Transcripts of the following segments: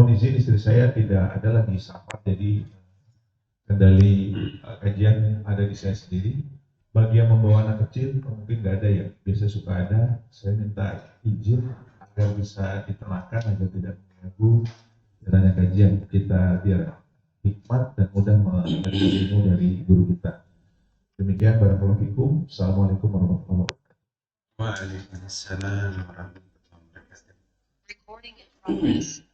mohon izin istri saya tidak ada lagi safar, jadi kendali kajian ada di saya sendiri. Bagi yang membawa anak kecil mungkin nggak ada ya, biasa suka ada. Saya minta izin agar bisa ditenangkan agar tidak mengganggu jalannya kajian kita, biar hikmat dan mudah menerima ilmu dari guru kita. Demikian, barakallahu fikum. Assalamualaikum warahmatullahi wabarakatuh. Waalaikumsalam warahmatullahi wabarakatuh. Recording in progress.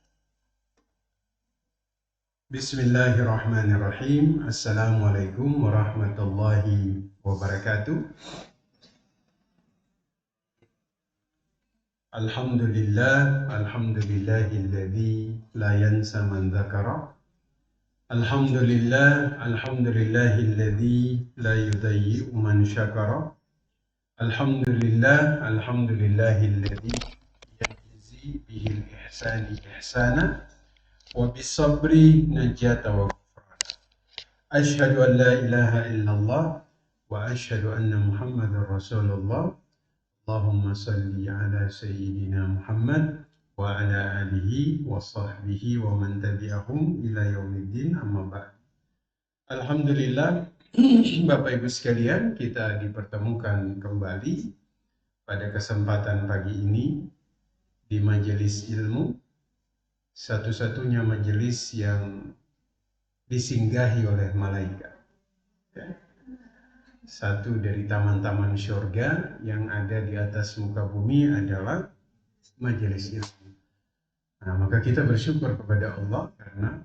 Bismillahirrahmanirrahim. Assalamualaikum warahmatullahi wabarakatuh. Alhamdulillah, alhamdulillahilladzi la yansa man dzakara. Alhamdulillah, alhamdulillahilladzi la yudayyi'u man syakara. Alhamdulillah, alhamdulillahilladzi yajzi bihil ihsani ihsana wa bisabri najata wa ghufrana. Asyhadu an la ilaha illallah wa asyhadu anna Muhammadar Rasulullah. Allahumma salli ala sayyidina Muhammad wa ala alihi wa sahbihi wa man tabi'ahum ila yaumiddin, amma ba'd. Alhamdulillah, Bapak Ibu sekalian, kita dipertemukan kembali pada kesempatan pagi ini di majelis ilmu, satu-satunya majelis yang disinggahi oleh malaikat. Satu dari taman-taman syurga yang ada di atas muka bumi adalah majelis ilmu. Nah, maka kita bersyukur kepada Allah karena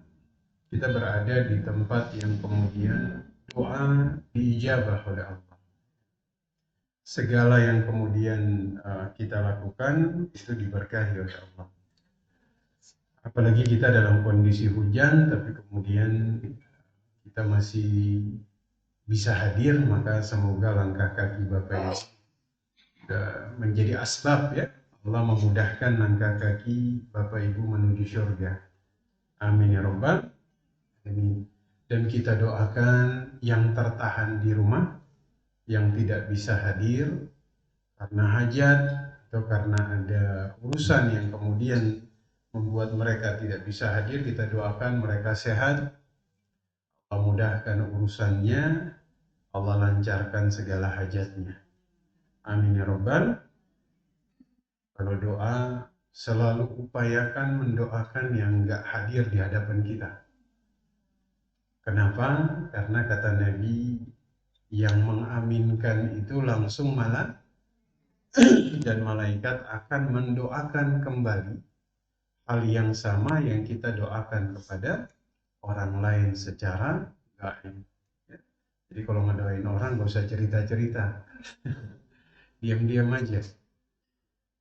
kita berada di tempat yang kemudian doa diijabah oleh Allah. Segala yang kemudian kita lakukan itu diberkahi oleh Allah. Apalagi kita dalam kondisi hujan, tapi kemudian kita masih bisa hadir, maka semoga langkah kaki Bapak Ibu menjadi asbab ya, Allah memudahkan langkah kaki Bapak Ibu menuju surga. Amin ya Rabbal alamin. Dan kita doakan yang tertahan di rumah, yang tidak bisa hadir karena hajat atau karena ada urusan yang kemudian membuat mereka tidak bisa hadir, kita doakan mereka sehat, Allah mudahkan urusannya, Allah lancarkan segala hajatnya. Amin ya Rabbal. Kalau doa, selalu upayakan mendoakan yang enggak hadir di hadapan kita. Kenapa? Karena kata Nabi, yang mengaminkan itu langsung malak dan malaikat akan mendoakan kembali hal yang sama yang kita doakan kepada orang lain secara gaib. Jadi kalau ngedoain orang gak usah cerita-cerita, diam-diam aja.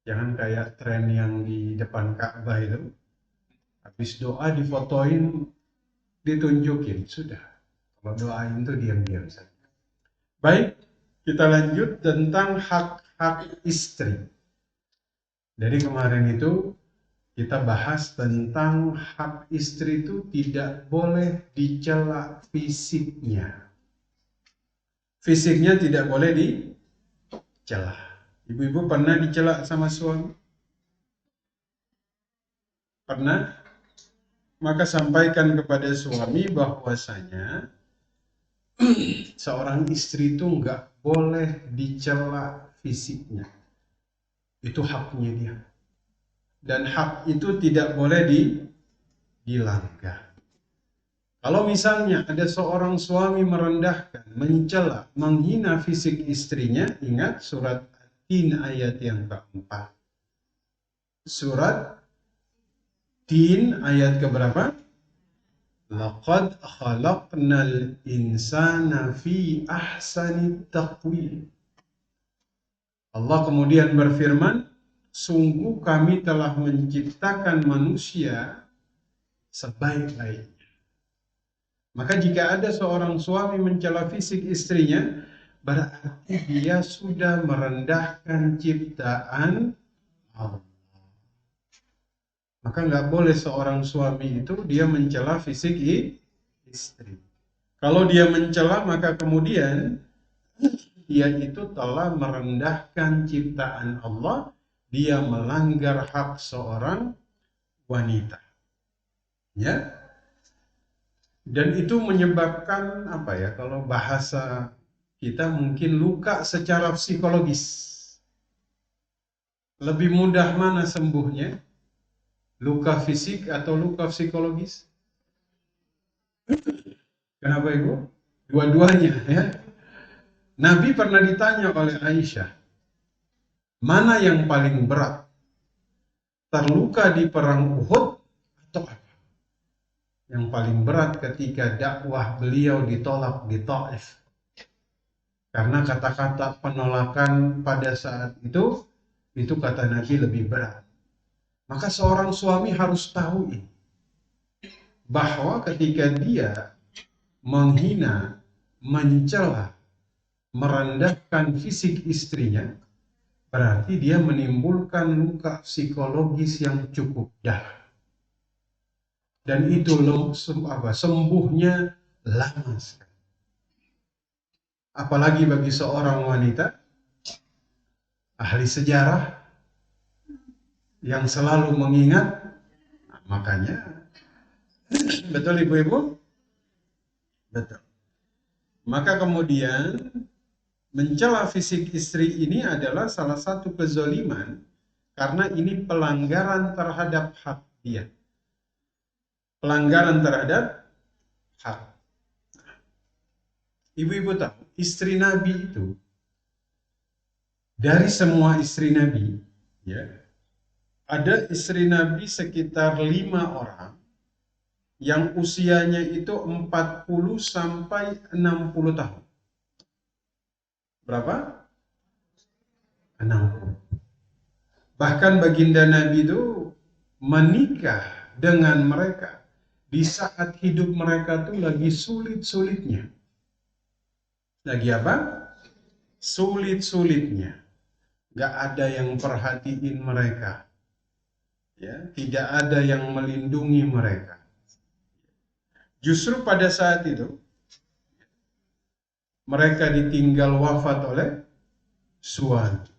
Jangan kayak tren yang di depan Ka'bah itu, habis doa difotoin, ditunjukin, sudah. Kalau doain itu diam-diam saja. Baik, kita lanjut tentang hak-hak istri. Dari kemarin itu kita bahas tentang hak istri itu tidak boleh dicela fisiknya. Fisiknya tidak boleh dicela. Ibu-ibu pernah dicela sama suami? Pernah? Maka sampaikan kepada suami bahwasanya seorang istri itu nggak boleh dicela fisiknya. Itu haknya dia. Dan hak itu tidak boleh dilanggar. Kalau misalnya ada seorang suami merendahkan, mencela, menghina fisik istrinya, ingat surat Tin ayat yang keempat. Surat Tin ayat keberapa? Laqad khalaqnal insana fi ahsani taqwim. Allah kemudian berfirman, sungguh kami telah menciptakan manusia sebaik-baiknya. Maka jika ada seorang suami mencela fisik istrinya, berarti dia sudah merendahkan ciptaan Allah. Maka nggak boleh seorang suami itu dia mencela fisik istri. Kalau dia mencela, maka kemudian dia itu telah merendahkan ciptaan Allah, dia melanggar hak seorang wanita. Ya, dan itu menyebabkan apa ya? Kalau bahasa kita mungkin luka secara psikologis. Lebih mudah mana sembuhnya? Luka fisik atau luka psikologis? Kenapa Ibu? Dua-duanya ya. Nabi pernah ditanya oleh Aisyah, mana yang paling berat? Terluka di perang Uhud atau apa? Yang paling berat ketika dakwah beliau ditolak di Taif. Karena kata-kata penolakan pada saat itu kata Nabi lebih berat. Maka seorang suami harus tahu ini, bahwa ketika dia menghina, mencela, merendahkan fisik istrinya, berarti dia menimbulkan luka psikologis yang cukup dalam. Dan itu sembuhnya lama sekali. Apalagi bagi seorang wanita ahli sejarah yang selalu mengingat, makanya betul ibu-ibu? Betul. Maka kemudian mencela fisik istri ini adalah salah satu kezaliman karena ini pelanggaran terhadap hak dia. Pelanggaran terhadap hak. Ibu-ibu tahu, istri Nabi itu dari semua istri Nabi, ya, ada istri Nabi sekitar 5 orang yang usianya itu 40 sampai 60 tahun. Berapa? 60. Bahkan baginda Nabi itu menikah dengan mereka di saat hidup mereka tuh lagi sulit-sulitnya. Lagi apa? Sulit-sulitnya. Gak ada yang perhatiin mereka. Ya, tidak ada yang melindungi mereka. Justru pada saat itu mereka ditinggal wafat oleh suami.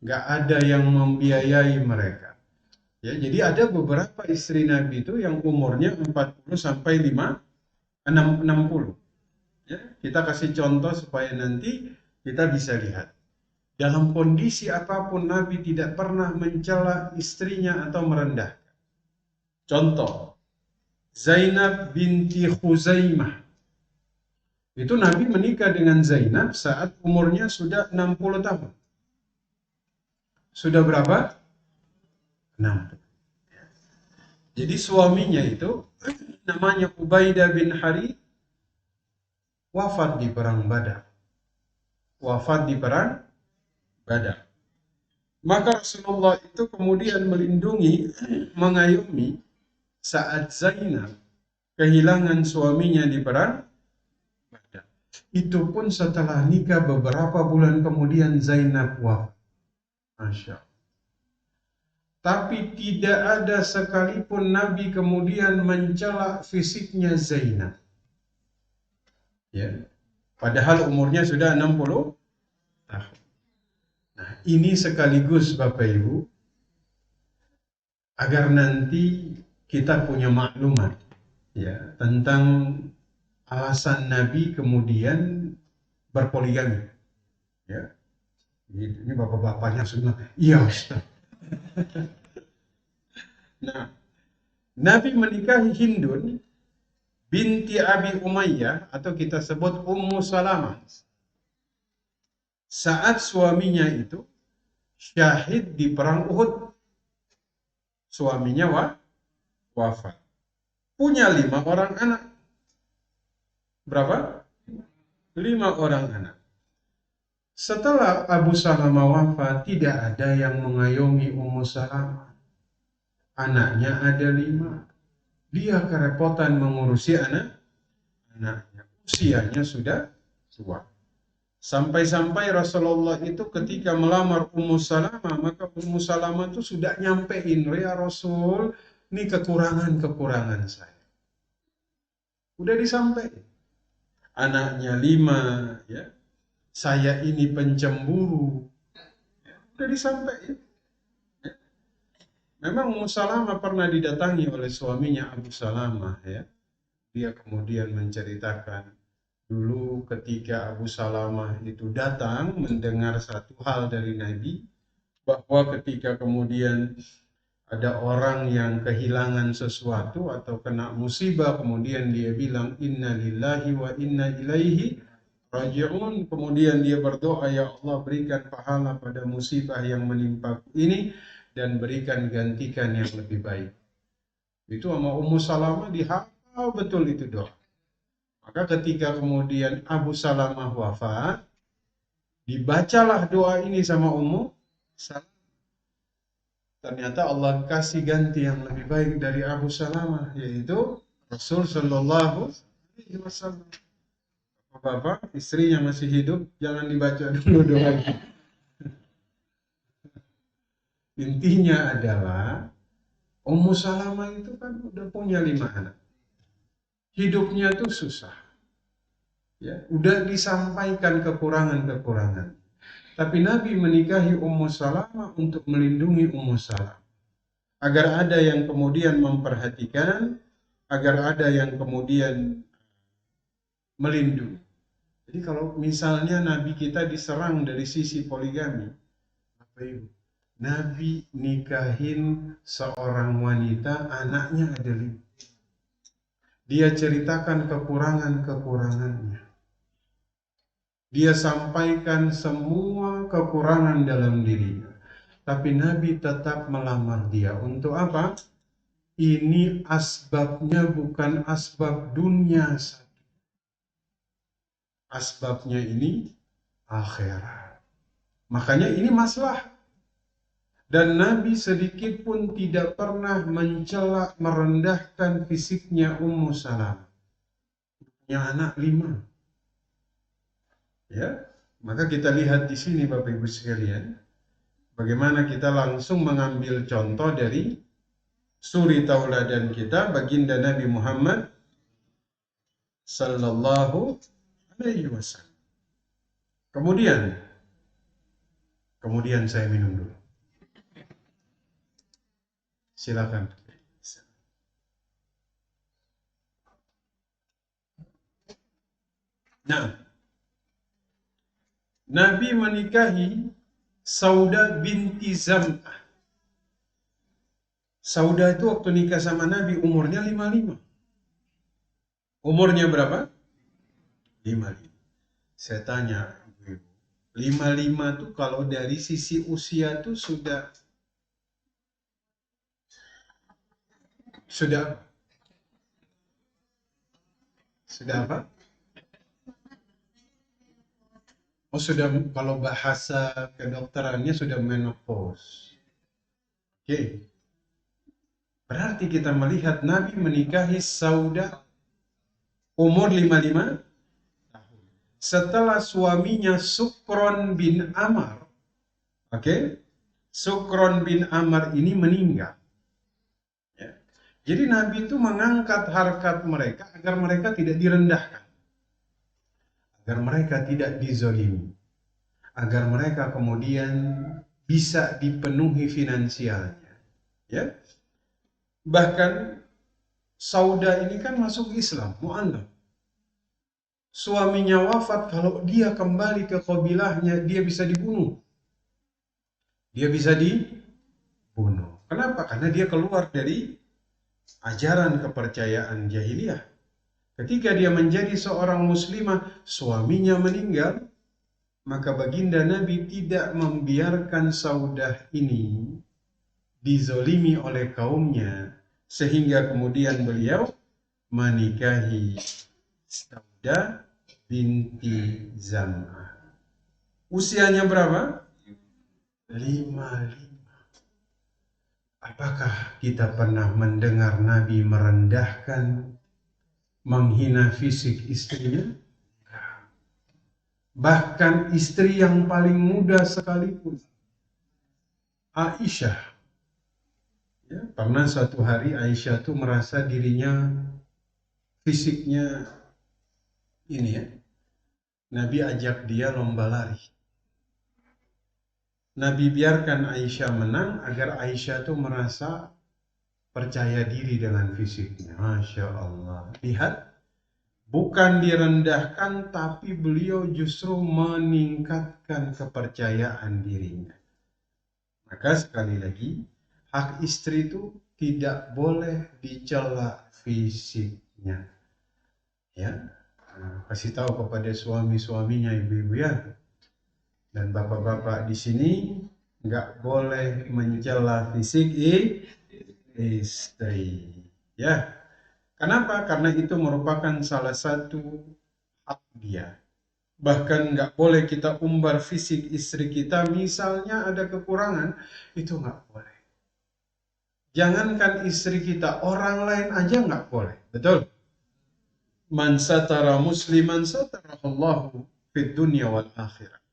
Gak ada yang membiayai mereka. Ya, jadi ada beberapa istri Nabi itu yang umurnya 40 sampai 60. Ya, kita kasih contoh supaya nanti kita bisa lihat. Dalam kondisi apapun Nabi tidak pernah mencela istrinya atau merendahkan. Contoh, Zainab binti Khuzaimah. Itu Nabi menikah dengan Zainab saat umurnya sudah 60 tahun. Sudah berapa? 60. Jadi suaminya itu namanya Ubaidah bin Harith, wafat di perang Badar. Wafat di perang Badar. Maka Rasulullah itu kemudian melindungi, mengayomi saat Zainab kehilangan suaminya di perang Badar. Itu pun setelah nikah beberapa bulan kemudian Zainab wafat. Masya Allah. Tapi tidak ada sekalipun Nabi kemudian mencela fisiknya Zainab. Ya. Padahal umurnya sudah 60 tahun. Nah, ini sekaligus Bapak Ibu, agar nanti kita punya maklumat ya tentang alasan Nabi kemudian berpoligami. Ya. Ini bapak-bapaknya semua, iya Ustaz. Nah, Nabi menikahi Hindun binti Abi Umayyah atau kita sebut Ummu Salamah. Saat suaminya itu syahid di perang Uhud. Suaminya wafat. Punya 5 orang anak. Berapa? 5 orang anak. Setelah Abu Salamah wafat, tidak ada yang mengayomi Ummu Salamah. Anaknya ada 5. Dia kerepotan mengurusi anaknya. Usianya sudah tua. Sampai-sampai Rasulullah itu ketika melamar Ummu Salamah, maka Ummu Salamah itu sudah nyampein, ya Rasul, ini kekurangan saya. Udah disampaikan. Anaknya 5, ya. Saya ini pencemburu. Ya, udah disampaikan. Ya. Memang Ummu Salamah pernah didatangi oleh suaminya Abu Salamah ya. Dia kemudian menceritakan dulu ketika Abu Salamah itu datang mendengar satu hal dari Nabi, bahwa ketika kemudian ada orang yang kehilangan sesuatu atau kena musibah, kemudian dia bilang inna lillahi wa inna ilaihi raji'un, kemudian dia berdoa, ya Allah berikan pahala pada musibah yang menimpa ini dan berikan gantikan yang lebih baik. Itu sama Ummu Salamah dihafal betul itu doa. Maka ketika kemudian Abu Salamah wafat, dibacalah doa ini sama Ummu Salamah. Ternyata Allah kasih ganti yang lebih baik dari Abu Salamah, yaitu Rasul Shallallahu Alaihi Wasallam. Bapak, istrinya masih hidup, jangan dibaca dulu doanya. Intinya adalah Ummu Salamah itu kan udah punya 5 anak. Hidupnya tuh susah. Ya, udah disampaikan kekurangan-kekurangan. Tapi Nabi menikahi Ummu Salamah untuk melindungi Ummu Salamah. Agar ada yang kemudian memperhatikan, agar ada yang kemudian melindungi. Jadi kalau misalnya Nabi kita diserang dari sisi poligami, apa Ibu? Nabi nikahin seorang wanita, anaknya ada 5. Dia ceritakan kekurangan-kekurangannya. Dia sampaikan semua kekurangan dalam dirinya. Tapi Nabi tetap melamar dia. Untuk apa? Ini asbabnya bukan asbab dunia. Asbabnya ini akhirat. Makanya ini masalah. Dan Nabi sedikit pun tidak pernah mencela, merendahkan fisiknya Ummu Salamah. Punya anak 5. Ya, maka kita lihat di sini Bapak Ibu sekalian, bagaimana kita langsung mengambil contoh dari suri tauladan kita, baginda Nabi Muhammad Sallallahu Alaihi Wasallam. Kemudian saya minum dulu. Silakan. Nah, Nabi menikahi Saudah binti Zam'ah. Saudah itu waktu nikah sama Nabi umurnya 55. Umurnya berapa? 55. Saya tanya, 55 tuh kalau dari sisi usia tuh sudah apa? Oh, sudah, kalau bahasa kedokterannya sudah menopause. Oke. Berarti kita melihat Nabi menikahi Saudah umur 55 tahun. Setelah suaminya Sukron bin Amr. Oke. Sukron bin Amr ini meninggal. Ya. Jadi Nabi itu mengangkat harkat mereka agar mereka tidak direndahkan. Agar mereka tidak dizolimi. Agar mereka kemudian bisa dipenuhi finansialnya. Ya. Bahkan Saudah ini kan masuk Islam, mu'alaf. Suaminya wafat, kalau dia kembali ke qabilahnya, dia bisa dibunuh. Dia bisa dibunuh. Kenapa? Karena dia keluar dari ajaran kepercayaan jahiliyah. Ketika dia menjadi seorang muslimah, suaminya meninggal, maka baginda Nabi tidak membiarkan Saudah ini dizolimi oleh kaumnya, sehingga kemudian beliau menikahi Saudah binti Zam'ah. Usianya berapa? 55. Apakah kita pernah mendengar Nabi merendahkan, menghina fisik istrinya? Bahkan istri yang paling muda sekalipun, Aisyah. Ya, pernah suatu hari Aisyah tuh merasa dirinya fisiknya ini ya. Nabi ajak dia lomba lari. Nabi biarkan Aisyah menang agar Aisyah tuh merasa percaya diri dengan fisiknya. Masya Allah. Lihat, bukan direndahkan, tapi beliau justru meningkatkan kepercayaan dirinya. Maka sekali lagi, hak istri itu tidak boleh dicela fisiknya. Ya, kasih tahu kepada suami-suaminya, ibu-ibu ya, dan bapak-bapak di sini nggak boleh mencela fisik istri. Ya, kenapa? Karena itu merupakan salah satu hak dia. Bahkan nggak boleh kita umbar fisik istri kita, misalnya ada kekurangan, itu nggak boleh. Jangankan istri kita, orang lain aja nggak boleh. Betul? Man satara musliman satarahullahu fid dunya wal akhirah.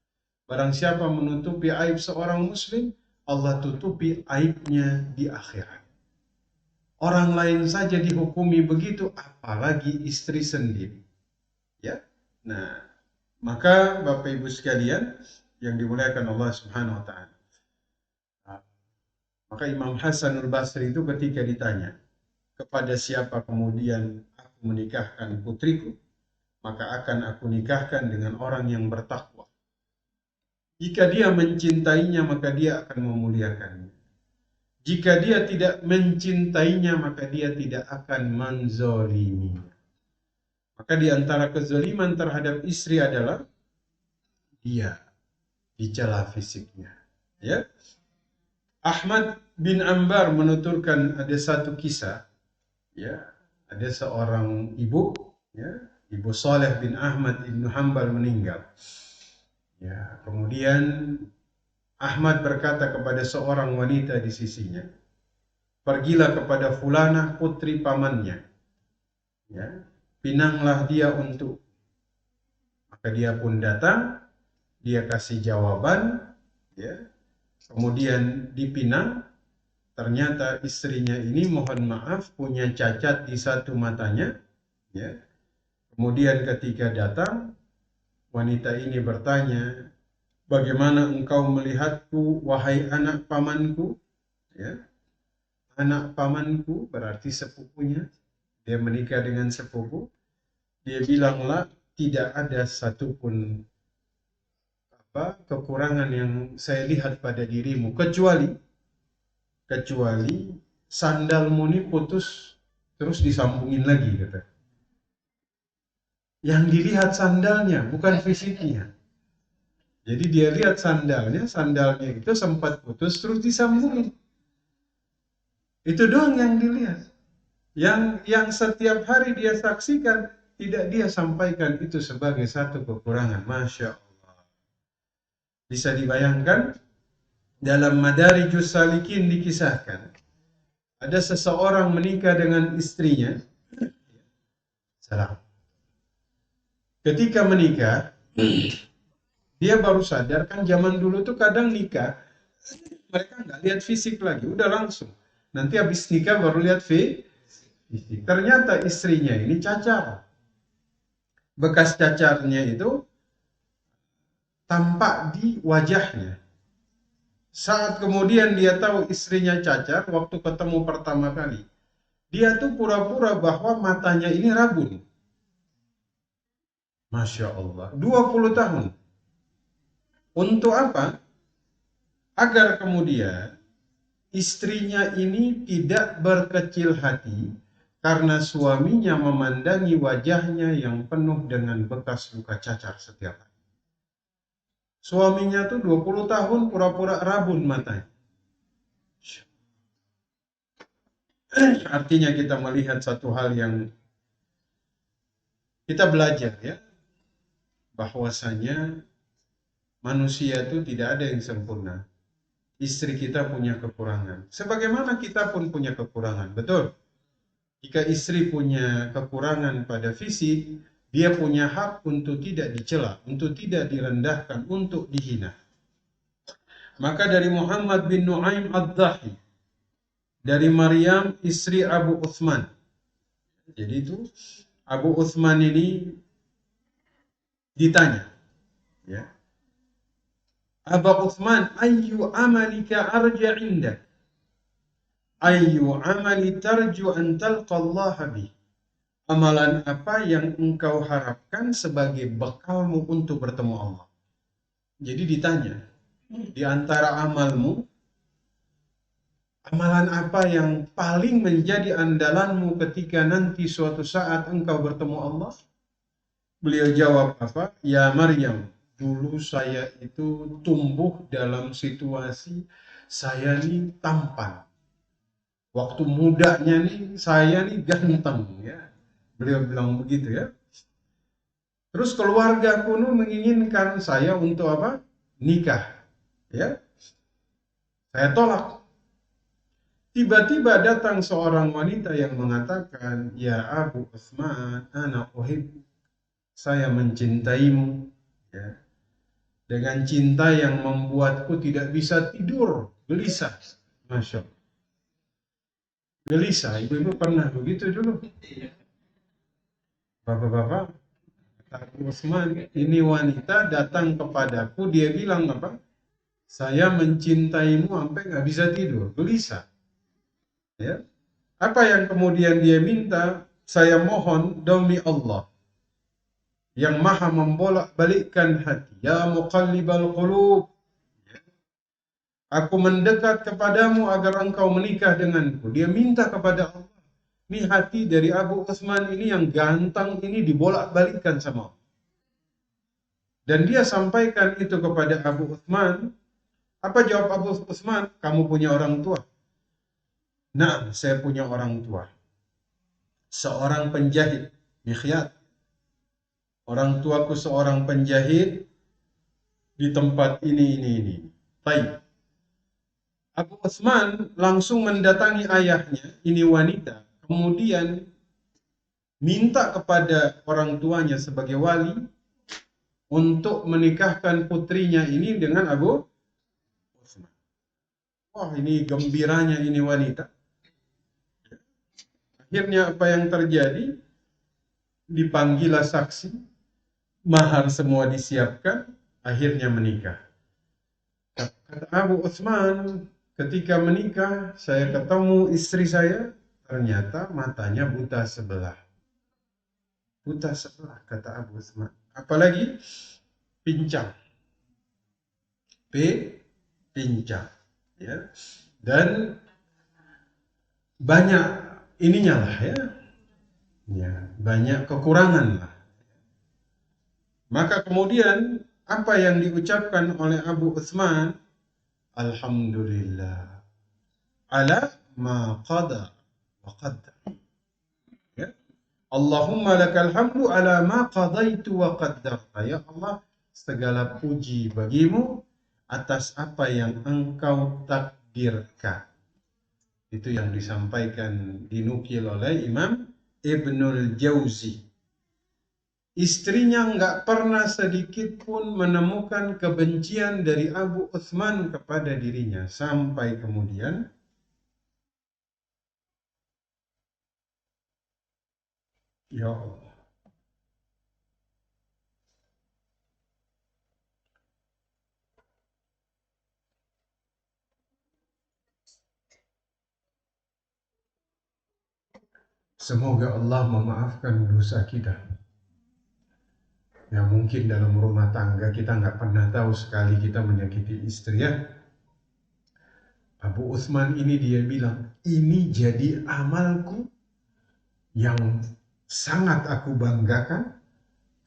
Barang siapa menutupi aib seorang muslim, Allah tutupi aibnya di akhirat. Orang lain saja dihukumi begitu, apalagi istri sendiri. Ya. Nah, maka Bapak Ibu sekalian yang dimuliakan Allah Subhanahu wa taala. Maka Imam Hasanul Basri itu ketika ditanya, kepada siapa kemudian aku menikahkan putriku, maka akan aku nikahkan dengan orang yang bertakwa. Jika dia mencintainya, maka dia akan memuliakannya. Jika dia tidak mencintainya, maka dia tidak akan menzoliminya. Maka di antara kezaliman terhadap istri adalah dia dicela fisiknya. Ya. Ahmad bin Ambar menuturkan ada satu kisah. Ya, ada seorang ibu, ya, Ibu Saleh bin Ahmad ibnu Hanbal meninggal. Ya, kemudian Ahmad berkata kepada seorang wanita di sisinya, pergilah kepada fulanah putri pamannya, ya, pinanglah dia untuk. Maka dia pun datang, dia kasih jawaban, ya, kemudian dipinang. Ternyata istrinya ini mohon maaf punya cacat di satu matanya, ya. Kemudian ketika datang, wanita ini bertanya, bagaimana engkau melihatku, wahai anak pamanku? Ya. Anak pamanku berarti sepupunya. Dia menikah dengan sepupu. Dia bilanglah, tidak ada satupun kekurangan yang saya lihat pada dirimu, kecuali sandalmu ini putus terus disambungin lagi, kata. Yang dilihat sandalnya, bukan fisiknya. Jadi dia lihat sandalnya itu sempat putus terus disambungin. Itu doang yang dilihat. Yang setiap hari dia saksikan, tidak dia sampaikan itu sebagai satu kekurangan. Masya Allah. Bisa dibayangkan, dalam Madarijus Salikin dikisahkan, ada seseorang menikah dengan istrinya. Salam. Ketika menikah, dia baru sadar, kan zaman dulu tuh kadang nikah, mereka nggak lihat fisik lagi, udah langsung. Nanti habis nikah baru lihat fisik. Ternyata istrinya ini cacar. Bekas cacarnya itu tampak di wajahnya. Saat kemudian dia tahu istrinya cacar, waktu ketemu pertama kali, dia tuh pura-pura bahwa matanya ini rabun. Masya Allah, 20 tahun. Untuk apa? Agar kemudian istrinya ini tidak berkecil hati karena suaminya memandangi wajahnya yang penuh dengan bekas luka cacar setiap hari. Suaminya tuh 20 tahun pura-pura rabun matanya. Artinya kita melihat satu hal yang kita belajar, ya, bahwasanya manusia itu tidak ada yang sempurna. Istri kita punya kekurangan. Sebagaimana kita pun punya kekurangan, betul? Jika istri punya kekurangan pada fisik, dia punya hak untuk tidak dicela, untuk tidak direndahkan, untuk dihina. Maka dari Muhammad bin Nu'aim Ad-Dahi, dari Maryam istri Abu Uthman. Jadi itu Abu Uthman ini ditanya, ya, Aba Uthman, ayyu amalika arja indak? Ayyu amali tarju an talqa Allah bih? Amalan apa yang engkau harapkan sebagai bekalmu untuk bertemu Allah? Jadi ditanya, di antara amalmu, amalan apa yang paling menjadi andalanmu ketika nanti suatu saat engkau bertemu Allah? Beliau jawab apa? Ya Maryam, dulu saya itu tumbuh dalam situasi saya ini tampan. Waktu mudanya nih saya nih ganteng ya. Beliau bilang begitu ya. Terus keluarga kuno menginginkan saya untuk apa? Nikah. Ya. Saya tolak. Tiba-tiba datang seorang wanita yang mengatakan, "Ya Abu Utsman, ana uhib." Saya mencintaimu, ya. Dengan cinta yang membuatku tidak bisa tidur, gelisah. Masya Allah. Gelisah, ibu-ibu pernah begitu dulu? Bapak-bapak, Abu Utsman, ini wanita datang kepadaku, dia bilang apa? Saya mencintaimu sampai nggak bisa tidur, gelisah. Ya. Apa yang kemudian dia minta? Saya mohon demi Allah yang maha membolak-balikkan hati. Ya muqallibal qulub, aku mendekat kepadamu agar engkau menikah denganku. Dia minta kepada Allah. Ini hati dari Abu Utsman ini yang ganteng ini dibolak-balikkan sama Allah. Dan dia sampaikan itu kepada Abu Utsman. Apa jawab Abu Utsman? Kamu punya orang tua? Nah, saya punya orang tua. Seorang penjahit, Mikhyat. Orang tuaku seorang penjahit di tempat ini. Baik. Abu Utsman langsung mendatangi ayahnya, ini wanita. Kemudian minta kepada orang tuanya sebagai wali untuk menikahkan putrinya ini dengan Abu Utsman. Wah, ini gembiranya ini wanita. Akhirnya apa yang terjadi? Dipanggillah saksi, mahar semua disiapkan, akhirnya menikah. Kata Abu Utsman, ketika menikah, saya ketemu istri saya, ternyata matanya buta sebelah. Buta sebelah, kata Abu Utsman. Apalagi pincang. Pincang. Ya. Dan banyak ininya lah ya. Ya, banyak kekurangan lah. Maka kemudian apa yang diucapkan oleh Abu Utsman? Alhamdulillah ala ma qada wa qaddar. Ya. Allahumma lakal hamdu ala ma qadaitu wa qaddarta. Ya Allah, segala puji bagimu atas apa yang engkau takdirkan. Itu yang disampaikan, dinukil oleh Imam Ibnul Jauzi. Istrinya nggak pernah sedikit pun menemukan kebencian dari Abu Utsman kepada dirinya. Sampai kemudian ya Allah, semoga Allah memaafkan dosa kita. Ya mungkin dalam rumah tangga kita nggak pernah tahu sekali kita menyakiti istri ya. Abu Utsman ini dia bilang, ini jadi amalku yang sangat aku banggakan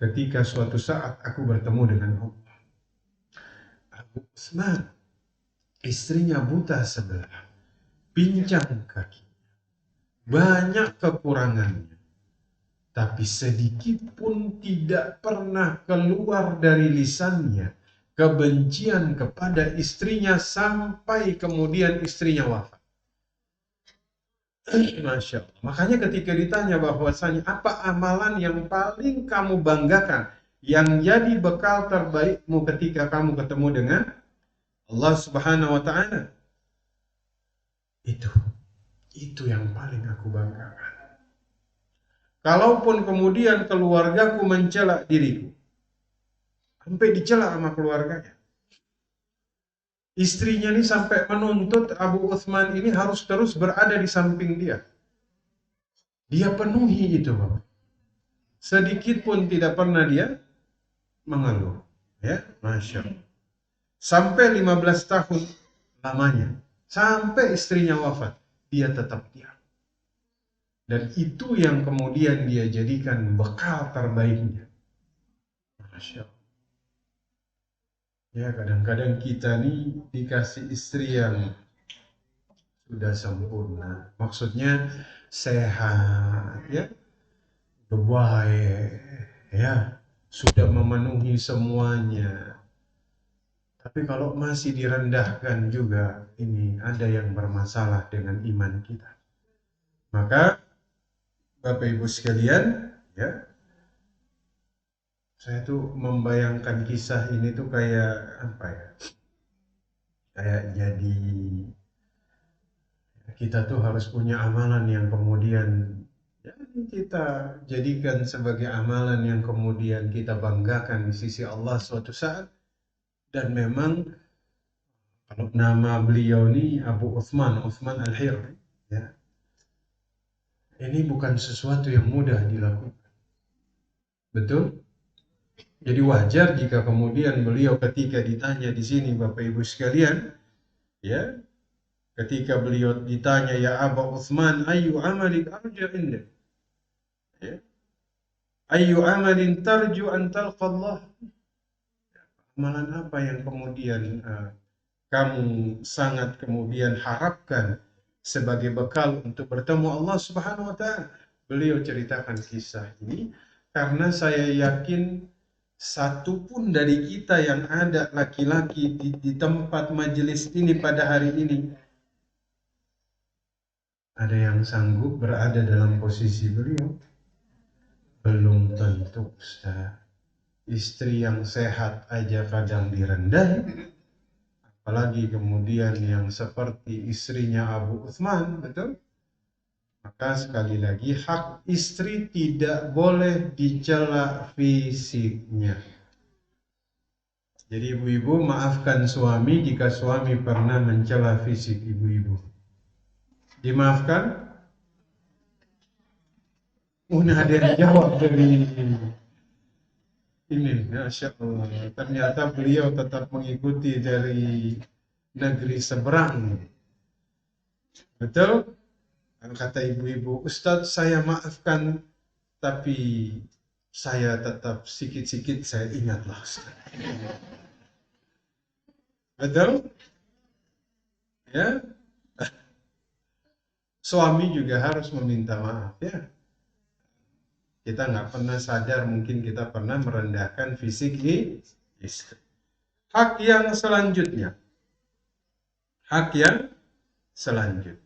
ketika suatu saat aku bertemu dengan Allah. Abu Utsman, istrinya buta sebelah, pincang kaki, banyak kekurangannya. Tapi sedikit pun tidak pernah keluar dari lisannya kebencian kepada istrinya sampai kemudian istrinya wafat. Masya Allah. Makanya ketika ditanya bahwasanya apa amalan yang paling kamu banggakan, yang jadi bekal terbaikmu ketika kamu ketemu dengan Allah Subhanahu wa Ta'ala, itu yang paling aku banggakan. Kalaupun kemudian keluargaku mencela diriku, sampai dicela sama keluarganya, Istrinya ini sampai menuntut Abu Uthman ini harus terus berada di samping dia. Dia penuhi itu, Bapak. Sedikit pun tidak pernah dia mengeluh. Ya, Masya Allah. Sampai 15 tahun lamanya. Sampai istrinya wafat. Dia tetap diam. Dan itu yang kemudian dia jadikan bekal terbaiknya. Masya Allah. Ya, kadang-kadang kita nih dikasih istri yang sudah sempurna. Maksudnya sehat, ya, baik, ya, sudah memenuhi semuanya. Tapi kalau masih direndahkan juga, ini ada yang bermasalah dengan iman kita. Maka Bapak Ibu sekalian, ya, saya tuh membayangkan kisah ini tuh kayak apa ya? Kayak jadi kita tuh harus punya amalan yang kemudian ya, kita jadikan sebagai amalan yang kemudian kita banggakan di sisi Allah suatu saat. Dan memang kalau nama beliau ini Abu Uthman Al-Hir, ya, ini bukan sesuatu yang mudah dilakukan. Betul? Jadi wajar jika kemudian beliau ketika ditanya di sini Bapak Ibu sekalian, ya, ketika beliau ditanya, ya Abu Uthman, ayu amalik arja indak? Ya. Ayu amalin tarju an talqa Allah? Amalan apa yang kemudian kamu sangat kemudian harapkan sebagai bekal untuk bertemu Allah Subhanahu wa Ta'ala? Beliau ceritakan kisah ini karena saya yakin satu pun dari kita yang ada laki-laki di tempat majelis ini pada hari ini ada yang sanggup berada dalam posisi beliau? Belum tentu, Ustaz. Istri yang sehat aja kadang direndahin, apalagi kemudian yang seperti istrinya Abu Uthman, betul? Maka sekali lagi, hak istri tidak boleh dicela fisiknya. Jadi ibu-ibu maafkan suami jika suami pernah mencela fisik ibu-ibu. Dimaafkan? Ini ada yang jawab dari ini, Masya Allah. Ternyata beliau tetap mengikuti dari negeri seberang. Betul? Kata ibu-ibu, Ustadz saya maafkan, tapi saya tetap sikit-sikit saya ingatlah Ustadz. Betul? Ya. Suami juga harus meminta maaf, ya. Kita nggak pernah sadar, mungkin kita pernah merendahkan fisik istri. Hak yang selanjutnya. Hak yang selanjutnya.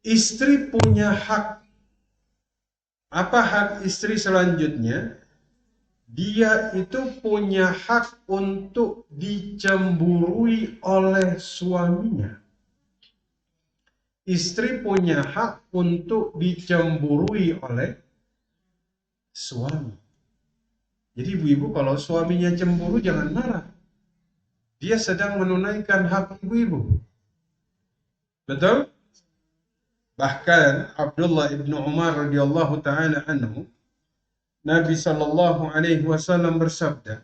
Istri punya hak. Apa hak istri selanjutnya? Dia itu punya hak untuk dicemburui oleh suaminya. Istri punya hak untuk dicemburui oleh suami. Jadi ibu-ibu kalau suaminya cemburu jangan marah. Dia sedang menunaikan hak ibu-ibu. Betul? Bahkan Abdullah ibnu Umar radhiyallahu taala anhu, Nabi sallallahu alaihi wasallam bersabda,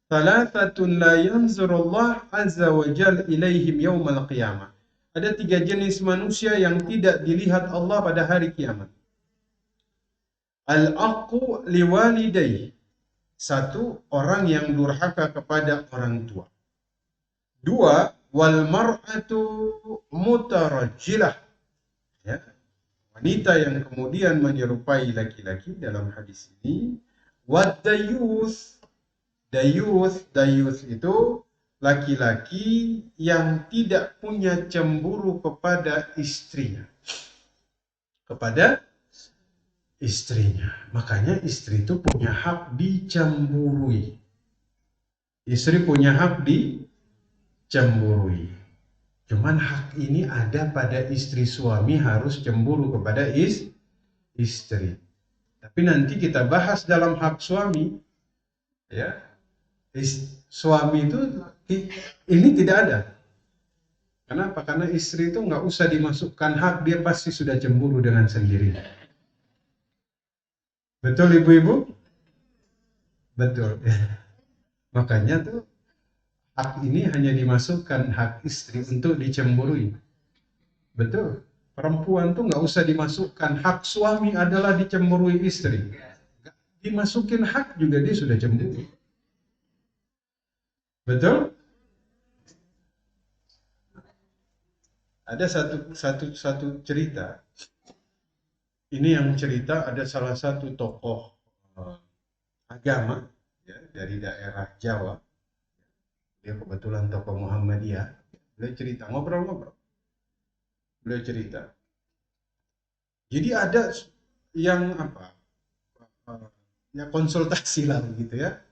"Thalathatun la yanzurullah azza wa jalla ilaihim yaumal qiyamah." Ada 3 jenis manusia yang tidak dilihat Allah pada hari kiamat. Al-aqu liwalidayhi. 1, orang yang durhaka kepada orang tua. 2, wal mar'atu mutarajjilah. Ya. Wanita yang kemudian menyerupai laki-laki dalam hadis ini. Wad dayuth. Dayuth itu laki-laki yang tidak punya cemburu kepada istrinya. Kepada istrinya. Makanya istri itu punya hak dicemburui. Istri punya hak dicemburui. Cuman hak ini ada pada istri, suami harus cemburu kepada istri. Tapi nanti kita bahas dalam hak suami, ya. Suami itu ini tidak ada. Kenapa? Karena istri itu nggak usah dimasukkan hak, dia pasti sudah cemburu dengan sendirinya. Betul ibu-ibu? Betul. Makanya tuh hak ini hanya dimasukkan hak istri untuk dicemburui. Betul. Perempuan tuh nggak usah dimasukkan hak suami adalah dicemburui istri. Dimasukin hak juga dia sudah cemburu. Betul? Ada satu cerita. Ini yang cerita ada salah satu tokoh agama ya, dari daerah Jawa. Dia kebetulan tokoh Muhammadiyah. Beliau cerita, ngobrol-ngobrol. Beliau cerita. Jadi ada yang apa? Ya konsultasi lah gitu ya.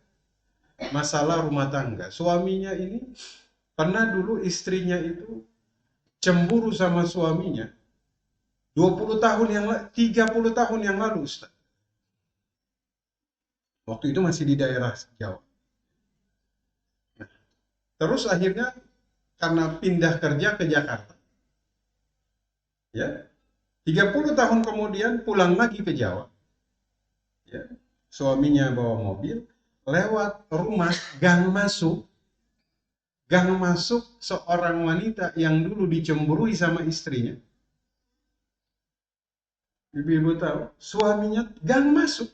Masalah rumah tangga. Suaminya ini pernah dulu istrinya itu cemburu sama suaminya 20 tahun yang 30 tahun yang lalu, Ustaz. Waktu itu masih di daerah Jawa. Nah, terus akhirnya karena pindah kerja ke Jakarta. Ya. 30 tahun kemudian pulang lagi ke Jawa. Ya. Suaminya bawa mobil, lewat rumah gang masuk seorang wanita yang dulu dicemburui sama istrinya. Ibu-ibu tahu, suaminya gang masuk.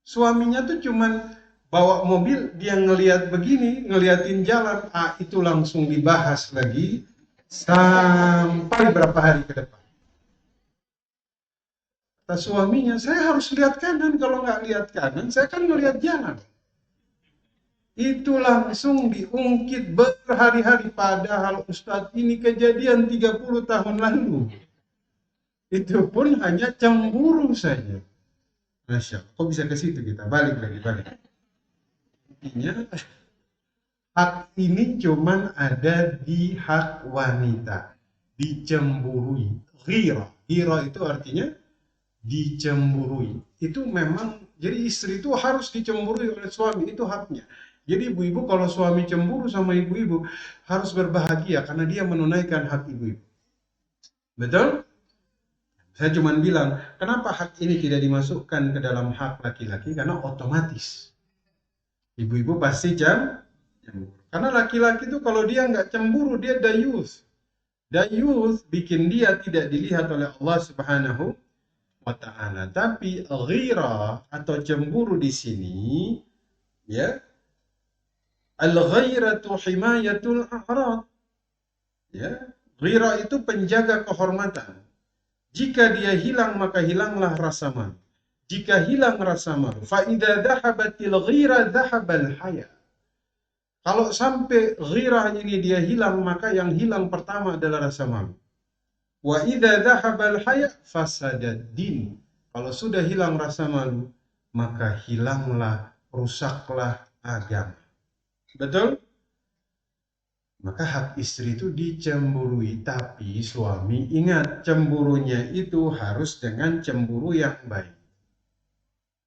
Suaminya tuh cuman bawa mobil, dia ngelihat begini, ngeliatin jalan, itu langsung dibahas lagi sampai berapa hari ke depan. Kata suaminya, saya harus lihat kanan, kalau nggak lihat kanan, saya kan ngelihat jalan. Itu langsung diungkit berhari-hari, padahal Ustadz ini kejadian 30 tahun lalu. Itu pun hanya cemburu saja. Masya Allah, kok bisa ke situ kita? Balik. Intinya, hak ini cuman ada di hak wanita. Dicemburui. Ghira itu artinya dicemburui. Itu memang, jadi istri itu harus dicemburui oleh suami, itu haknya. Jadi ibu-ibu kalau suami cemburu sama ibu-ibu, harus berbahagia karena dia menunaikan hak ibu-ibu. Betul? Saya cuma bilang, kenapa hak ini tidak dimasukkan ke dalam hak laki-laki? Karena otomatis. Ibu-ibu pasti cemburu. Karena laki-laki itu kalau dia nggak cemburu, dia dayuth. Dayuth bikin dia tidak dilihat oleh Allah Subhanahu wa ta'ala. Tapi ghira atau cemburu di sini, ya, al-ghairatu himayatul a'rad. Ya, ghira itu penjaga kehormatan. Jika dia hilang, maka hilanglah rasa malu. Jika hilang rasa malu, fa idza dhahabatil ghira dhahabal haya. Kalau sampai ghira ini dia hilang, maka yang hilang pertama adalah rasa malu. Wa idza dhahabal haya fasadad din. Kalau sudah hilang rasa malu, maka hilanglah, rusaklah agama. Betul? Maka hak istri itu dicemburui, tapi suami ingat, cemburunya itu harus dengan cemburu yang baik.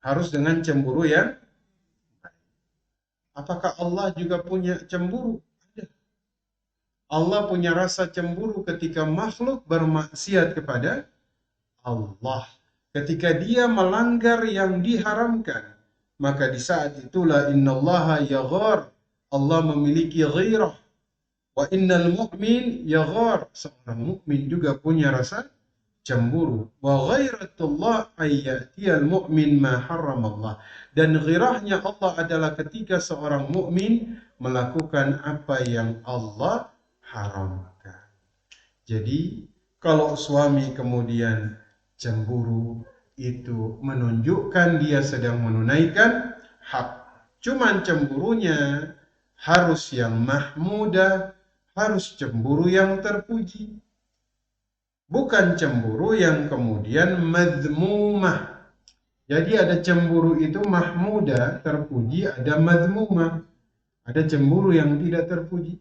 Harus dengan cemburu yang baik. Apakah Allah juga punya cemburu? Ada. Allah punya rasa cemburu ketika makhluk bermaksiat kepada Allah. Ketika dia melanggar yang diharamkan, maka di saat itulah innallaha yaghar. Allah memiliki ghairah. Wa innal mu'min yaghar. Seorang mukmin juga punya rasa cemburu. Wa ghairatullah ayyatiyal mu'min ma harramallah. Dan ghirahnya Allah adalah ketika seorang mukmin melakukan apa yang Allah haramkan. Jadi kalau suami kemudian cemburu, itu menunjukkan dia sedang menunaikan hak. Cuman cemburunya harus yang mahmudah, harus cemburu yang terpuji. Bukan cemburu yang kemudian madhmumah. Jadi ada cemburu itu mahmudah, terpuji, ada madhmumah. Ada cemburu yang tidak terpuji.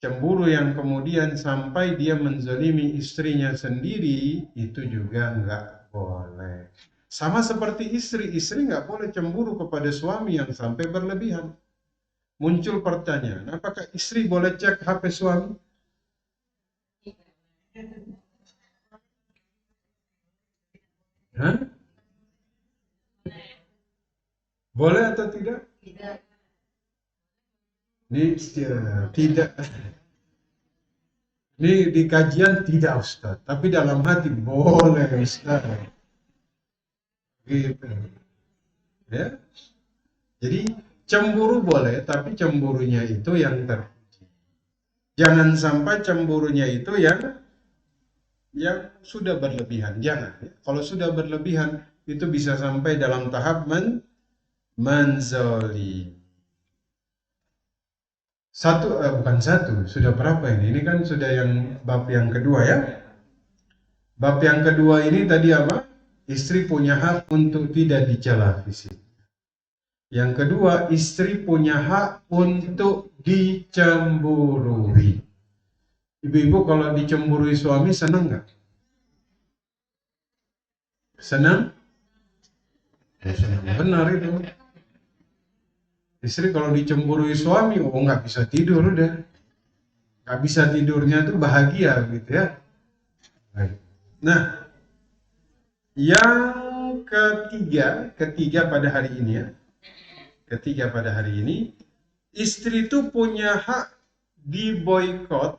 Cemburu yang kemudian sampai dia menzalimi istrinya sendiri, itu juga enggak boleh. Sama seperti istri nggak boleh cemburu kepada suami yang sampai berlebihan. Muncul pertanyaan, apakah istri boleh cek HP suami? Hah? Boleh atau tidak? Ini tidak. Ini di kajian tidak Ustaz, tapi dalam hati boleh Ustaz. Gitu. Ya. Jadi cemburu boleh, tapi cemburunya itu yang terpuji. Jangan sampai cemburunya itu yang sudah berlebihan. Jangan. Ya. Kalau sudah berlebihan itu bisa sampai dalam tahap menzolimi. Bukan satu, sudah berapa ini? Ini kan sudah yang bab yang kedua ya. Bab yang kedua ini tadi apa? Istri punya hak untuk tidak dicela fisik. Yang kedua, istri punya hak untuk dicemburui. Ibu-ibu kalau dicemburui suami senang nggak? Senang? Ya, senang benar itu. Istri kalau dicemburui suami, nggak bisa tidur udah. Nggak bisa tidurnya tuh bahagia gitu ya. Nah, yang ketiga pada hari ini ya. Ketiga pada hari ini, istri itu punya hak diboikot,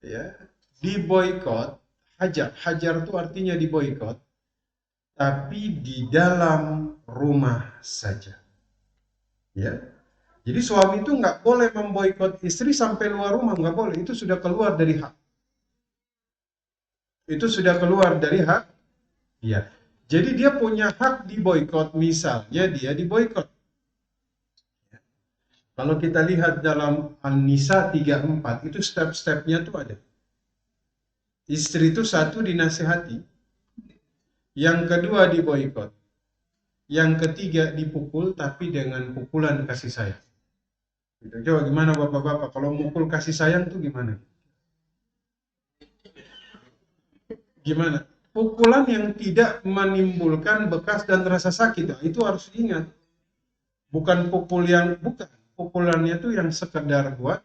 ya, diboikot, hajar itu artinya diboikot, tapi di dalam rumah saja, ya. Jadi suami itu nggak boleh memboikot istri sampai luar rumah, nggak boleh. Itu sudah keluar dari hak. Itu sudah keluar dari hak, ya. Jadi dia punya hak diboikot, misalnya dia diboikot. Kalau kita lihat dalam An-Nisa 34, itu step-stepnya tuh ada. Istri itu satu dinasihati, yang kedua diboikot, yang ketiga dipukul tapi dengan pukulan kasih sayang. Gitu. Coba gimana bapak-bapak, kalau mukul kasih sayang tuh gimana? Gimana? Pukulan yang tidak menimbulkan bekas dan rasa sakit, itu harus diingat. Bukan pukulannya tuh yang sekedar buat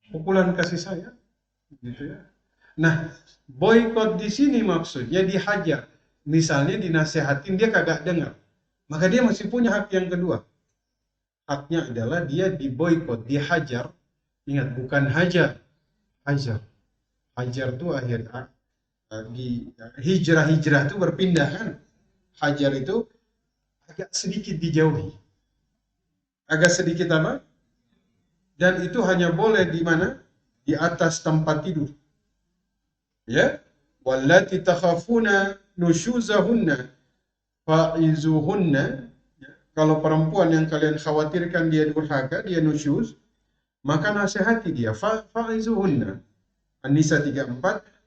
pukulan kasih sayang, gitu ya. Nah, boykot di sini maksudnya dihajar. Misalnya dinasehatin dia kagak dengar, maka dia masih punya hak yang kedua. Haknya adalah dia diboykot, dihajar. Ingat, bukan hajar, hajar. Hajar itu di hijrah itu berpindah kan. Hajar itu agak sedikit dijauhi. Agak sedikit apa? Dan itu hanya boleh di mana? Di atas tempat tidur. Ya, wallati takhafuna nusyuzahunna fa'izuhunna. Ya. Kalau perempuan yang kalian khawatirkan dia durhaka, dia nusyuz, maka nasihati dia, fa'izuhunna. An-Nisa 34,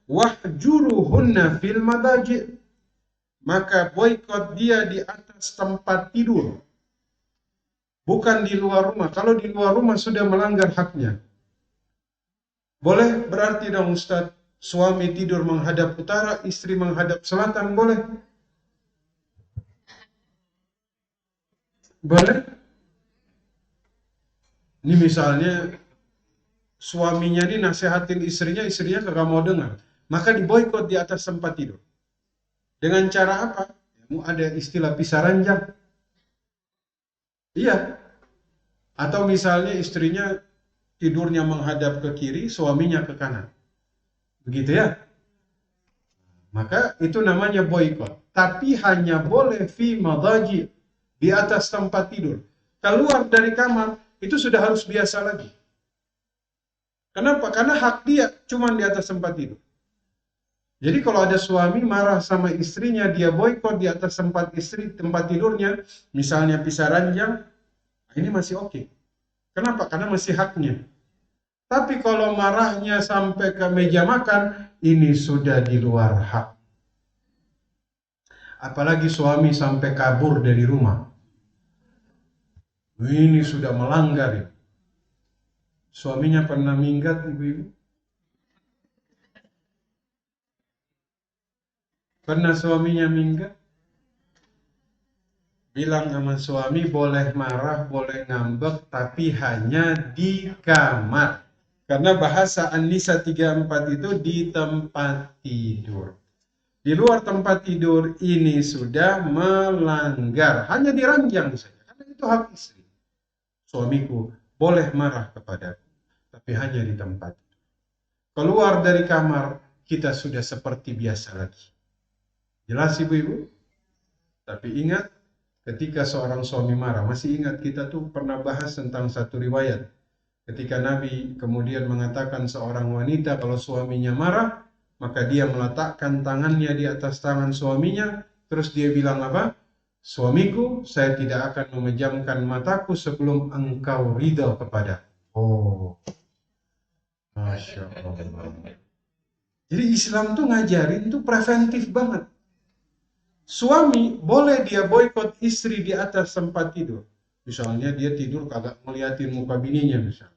wahjuruhunna fil madaji'. Maka boikot dia di atas tempat tidur, bukan di luar rumah. Kalau di luar rumah sudah melanggar haknya. Boleh berarti dong Ustaz, suami tidur menghadap utara, istri menghadap selatan, boleh? Boleh? Ini misalnya suaminya ini nasihatin istrinya kagak mau dengar. Maka diboikot di atas tempat tidur. Dengan cara apa? Ada istilah pisah ranjang. Iya. Atau misalnya istrinya tidurnya menghadap ke kiri, suaminya ke kanan. Begitu ya? Maka itu namanya boikot. Tapi hanya boleh fi madaji, di atas tempat tidur. Keluar dari kamar, itu sudah harus biasa lagi. Kenapa? Karena hak dia cuma di atas tempat tidur. Jadi kalau ada suami marah sama istrinya, dia boikot di atas tempat tidurnya, misalnya pisah ranjang, ini masih oke. Kenapa? Karena masih haknya. Tapi kalau marahnya sampai ke meja makan, ini sudah di luar hak. Apalagi suami sampai kabur dari rumah. Ini sudah melanggar ya. Suaminya pernah minggat, ibu-ibu? Pernah suaminya minggat? Bilang sama suami boleh marah, boleh ngambek, tapi hanya di kamar. Karena bahasa An-Nisa 34 itu di tempat tidur. Di luar tempat tidur ini sudah melanggar. Hanya di ranjang saja. Karena itu hak istri. Suamiku boleh marah kepadaku, tapi hanya di tempat. Keluar dari kamar, kita sudah seperti biasa lagi. Jelas ibu-ibu? Tapi ingat, ketika seorang suami marah, masih ingat kita tuh pernah bahas tentang satu riwayat. Ketika Nabi kemudian mengatakan seorang wanita kalau suaminya marah, maka dia meletakkan tangannya di atas tangan suaminya, terus dia bilang apa? Suamiku, saya tidak akan memejamkan mataku sebelum engkau ridha kepada. Oh, Masya Allah. Jadi Islam tuh ngajarin tuh preventif banget. Suami boleh dia boikot istri di atas tempat tidur. Misalnya dia tidur kagak ngeliatin muka bininya misalnya.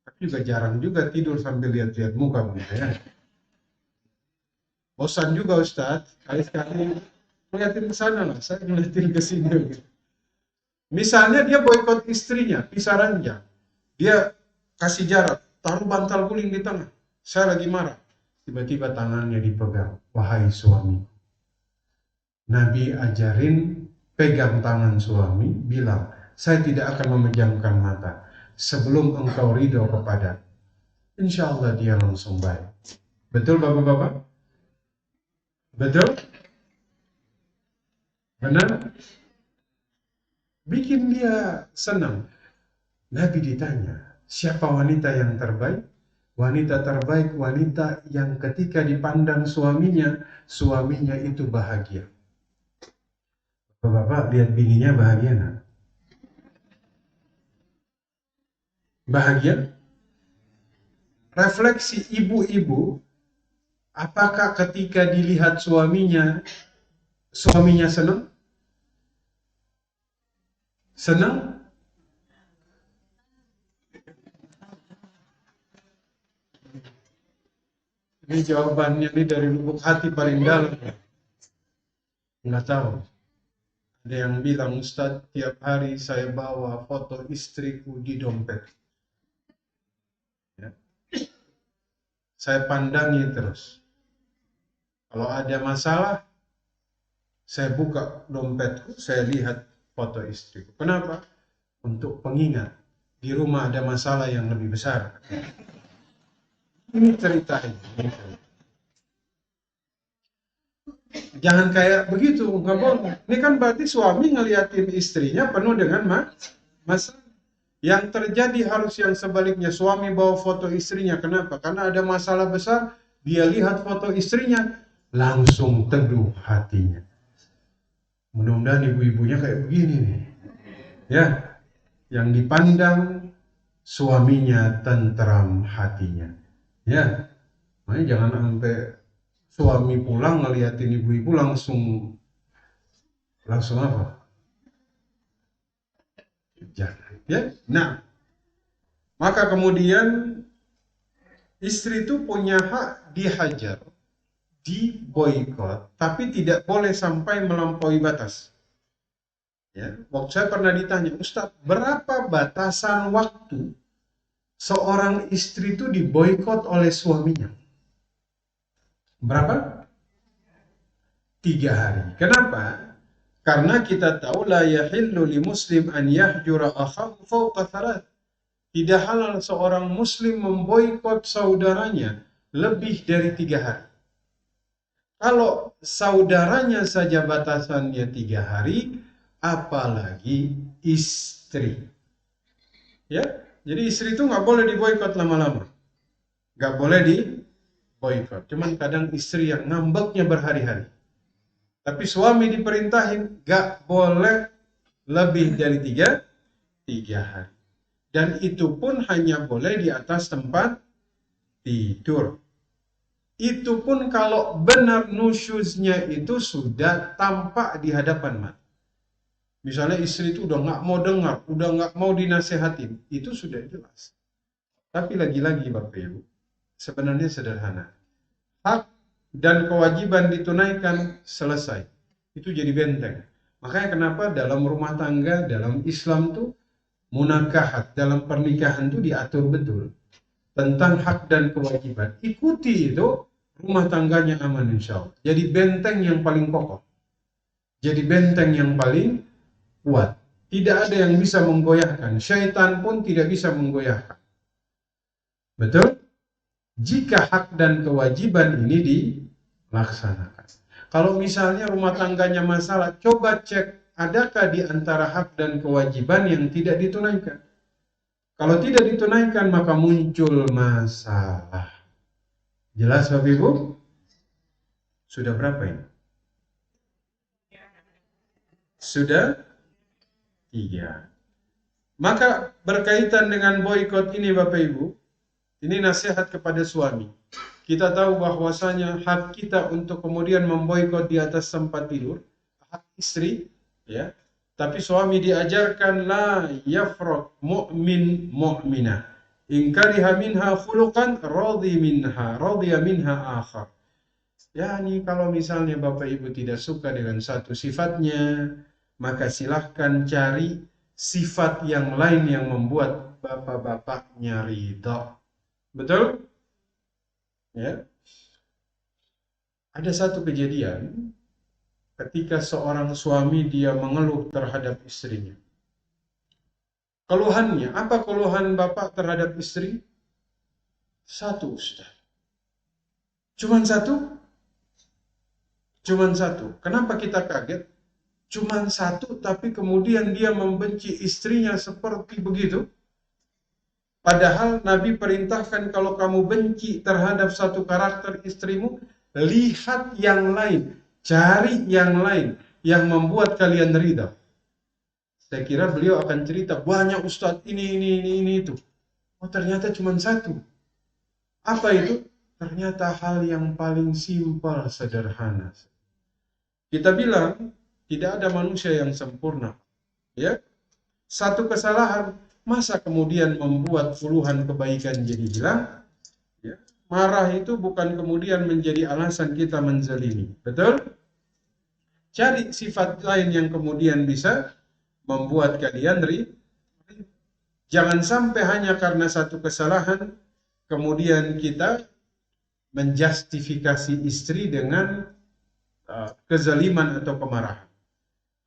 Tapi juga jarang juga tidur sambil lihat-lihat muka begitu ya. Bosan juga Ustadz, kali-kali ngeliatin ke sana lah, saya ngeliatin ke sini gitu. Misalnya dia boikot istrinya, pisah ranjang. Dia kasih jarak, taruh bantal guling di tengah. Saya lagi marah. Tiba-tiba tangannya dipegang. Wahai suami, Nabi ajarin pegang tangan suami, bilang, saya tidak akan memejamkan mata sebelum engkau ridho kepada. Insya Allah dia langsung baik. Betul bapak-bapak? Betul? Benar? Bikin dia senang. Nabi ditanya, siapa wanita yang terbaik? Wanita terbaik, wanita yang ketika dipandang suaminya, suaminya itu bahagia. Bapak lihat bininya bahagia nggak? Bahagia? Refleksi ibu-ibu, apakah ketika dilihat suaminya senang? Senang? Ini jawabannya ini dari lubuk hati paling dalam. Nggak tahu. Ada yang bilang, Ustadz, tiap hari saya bawa foto istriku di dompet. Ya. Saya pandangi terus. Kalau ada masalah, saya buka dompetku, saya lihat foto istriku. Kenapa? Untuk pengingat. Di rumah ada masalah yang lebih besar. Ini ceritanya. Jangan kayak begitu, nggak boleh. Ini kan berarti suami ngeliatin istrinya penuh dengan masalah. Yang terjadi harus yang sebaliknya. Suami bawa foto istrinya. Kenapa? Karena ada masalah besar. Dia lihat foto istrinya, langsung teduh hatinya. Mudah-mudahan ibu-ibunya kayak begini nih. Ya, yang dipandang suaminya tentram hatinya. Ya, makanya jangan sampai suami pulang ngeliatin ibu-ibu langsung apa? Jangan. Ya, nah, maka kemudian istri itu punya hak dihajar, diboikot, tapi tidak boleh sampai melampaui batas. Ya, waktu saya pernah ditanya, Ustadz, berapa batasan waktu seorang istri itu diboikot oleh suaminya? Berapa? 3 hari. Kenapa? Karena kita tahu la yahillu li muslim an yahjura akhahu fawqa thalath. Tidak halal seorang muslim memboikot saudaranya lebih dari 3 hari. Kalau saudaranya saja batasannya 3 hari, apalagi istri. Ya, jadi istri itu nggak boleh diboikot lama-lama. Nggak boleh diboikot. Cuman kadang istri yang ngambeknya berhari-hari. Tapi suami diperintahin nggak boleh lebih dari 3 hari. Dan itu pun hanya boleh di atas tempat tidur. Itu pun kalau benar nusyuznya itu sudah tampak di hadapan mata. Misalnya istri itu udah nggak mau dengar, udah nggak mau dinasehatin, itu sudah jelas. Tapi lagi-lagi Bapak Ibu, sebenarnya sederhana. Hak dan kewajiban ditunaikan, selesai. Itu jadi benteng. Makanya kenapa dalam rumah tangga, dalam Islam tuh munakahat, dalam pernikahan tuh diatur betul tentang hak dan kewajiban. Ikuti itu, rumah tangganya aman insya Allah. Jadi benteng yang paling kokoh. Jadi benteng yang paling kuat. Tidak ada yang bisa menggoyahkan. Syaitan pun tidak bisa menggoyahkan. Betul? Jika hak dan kewajiban ini dilaksanakan. Kalau misalnya rumah tangganya masalah, coba cek adakah di antara hak dan kewajiban yang tidak ditunaikan. Kalau tidak ditunaikan maka muncul masalah. Jelas Bapak Ibu? Sudah berapa ini? Sudah 3. Maka berkaitan dengan boikot ini Bapak Ibu, ini nasihat kepada suami. Kita tahu bahwasanya hak kita untuk kemudian memboikot di atas tempat tidur, hak istri, ya. Tapi suami diajarkan la yafraq mu'min mu'mina. In kariha minha khuluqan radiya minha akhar. Yani kalau misalnya Bapak Ibu tidak suka dengan satu sifatnya, maka silahkan cari sifat yang lain yang membuat bapak-bapaknya ridha. Betul? Ya. Ada satu kejadian ketika seorang suami dia mengeluh terhadap istrinya. Keluhannya, apa keluhan bapak terhadap istri? Satu, Ustaz. Cuman satu? Cuman satu. Kenapa kita kaget? Cuman satu, tapi kemudian dia membenci istrinya seperti begitu. Padahal Nabi perintahkan kalau kamu benci terhadap satu karakter istrimu, lihat yang lain, cari yang lain yang membuat kalian ridha. Saya kira beliau akan cerita banyak Ustadz ini itu. Oh ternyata cuma satu. Apa itu? Ternyata hal yang paling simpel, sederhana. Kita bilang tidak ada manusia yang sempurna. Ya, satu kesalahan masa kemudian membuat puluhan kebaikan jadi hilang. Ya. Marah itu bukan kemudian menjadi alasan kita menzalimi. Betul? Cari sifat lain yang kemudian bisa membuat kalian ridha. Jangan sampai hanya karena satu kesalahan kemudian kita menjustifikasi istri dengan kezaliman atau kemarahan.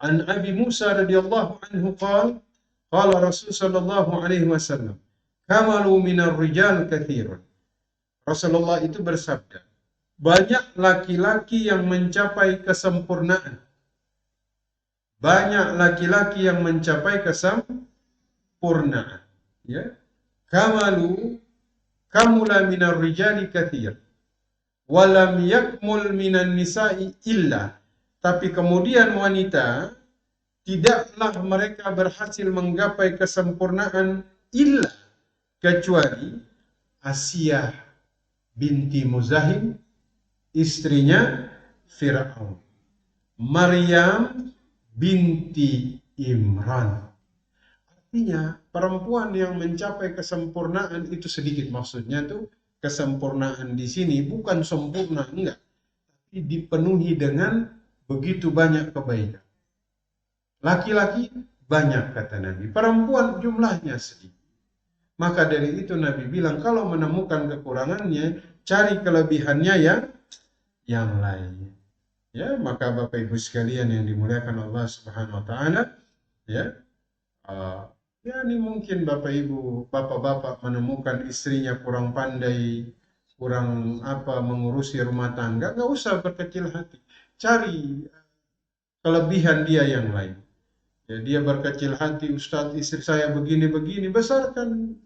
An Abi Musa radhiyallahu anhu qala Rasul sallallahu alaihi wasallam, "Kamalu minar rijal katsirun." Rasulullah itu bersabda, banyak laki-laki yang mencapai kesempurnaan. Banyak laki-laki yang mencapai kesempurnaan. Ya. Kamula minar rijali katsir. Walam yakmul minan nisa'i illa. Tapi kemudian wanita, tidaklah mereka berhasil menggapai kesempurnaan illa. Kecuali Asiyah binti Muzahim, istrinya Fir'aun. Maryam binti Imran. Artinya perempuan yang mencapai kesempurnaan itu sedikit, maksudnya tuh kesempurnaan di sini bukan sempurna, enggak, tapi dipenuhi dengan begitu banyak kebaikan. Laki-laki banyak kata Nabi, perempuan jumlahnya sedikit. Maka dari itu Nabi bilang kalau menemukan kekurangannya, cari kelebihannya yang lain. Ya, maka Bapak Ibu sekalian yang dimuliakan Allah Subhanahu wa taala, ya. Ya ini mungkin Bapak Ibu, Bapak-bapak menemukan istrinya kurang pandai, kurang mengurusi rumah tangga, enggak usah berkecil hati. Cari kelebihan dia yang lain. Ya, dia berkecil hati, Ustadz istri saya begini-begini, besarkan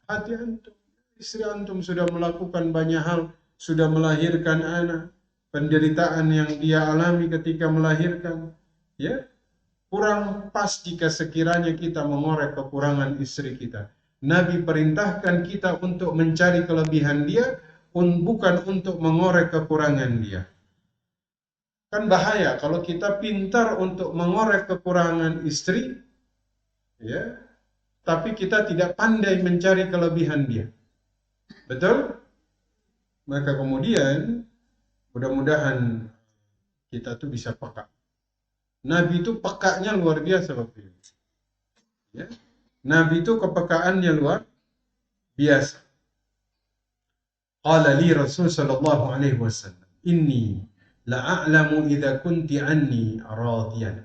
hati antum. Istri antum sudah melakukan banyak hal, sudah melahirkan anak, penderitaan yang dia alami ketika melahirkan, ya kurang pas jika sekiranya kita mengorek kekurangan istri kita. Nabi perintahkan kita untuk mencari kelebihan dia, bukan untuk mengorek kekurangan dia. Kan bahaya kalau kita pintar untuk mengorek kekurangan istri, ya, tapi kita tidak pandai mencari kelebihan dia. Betul? Maka kemudian Mudah-mudahan kita tuh bisa peka. Nabi itu pekanya luar biasa waktu itu. Ya. Nabi itu kepekaannya luar biasa. Qala li Rasul sallallahu alaihi wasallam, inni la'alamu idza kunti anni radiyan.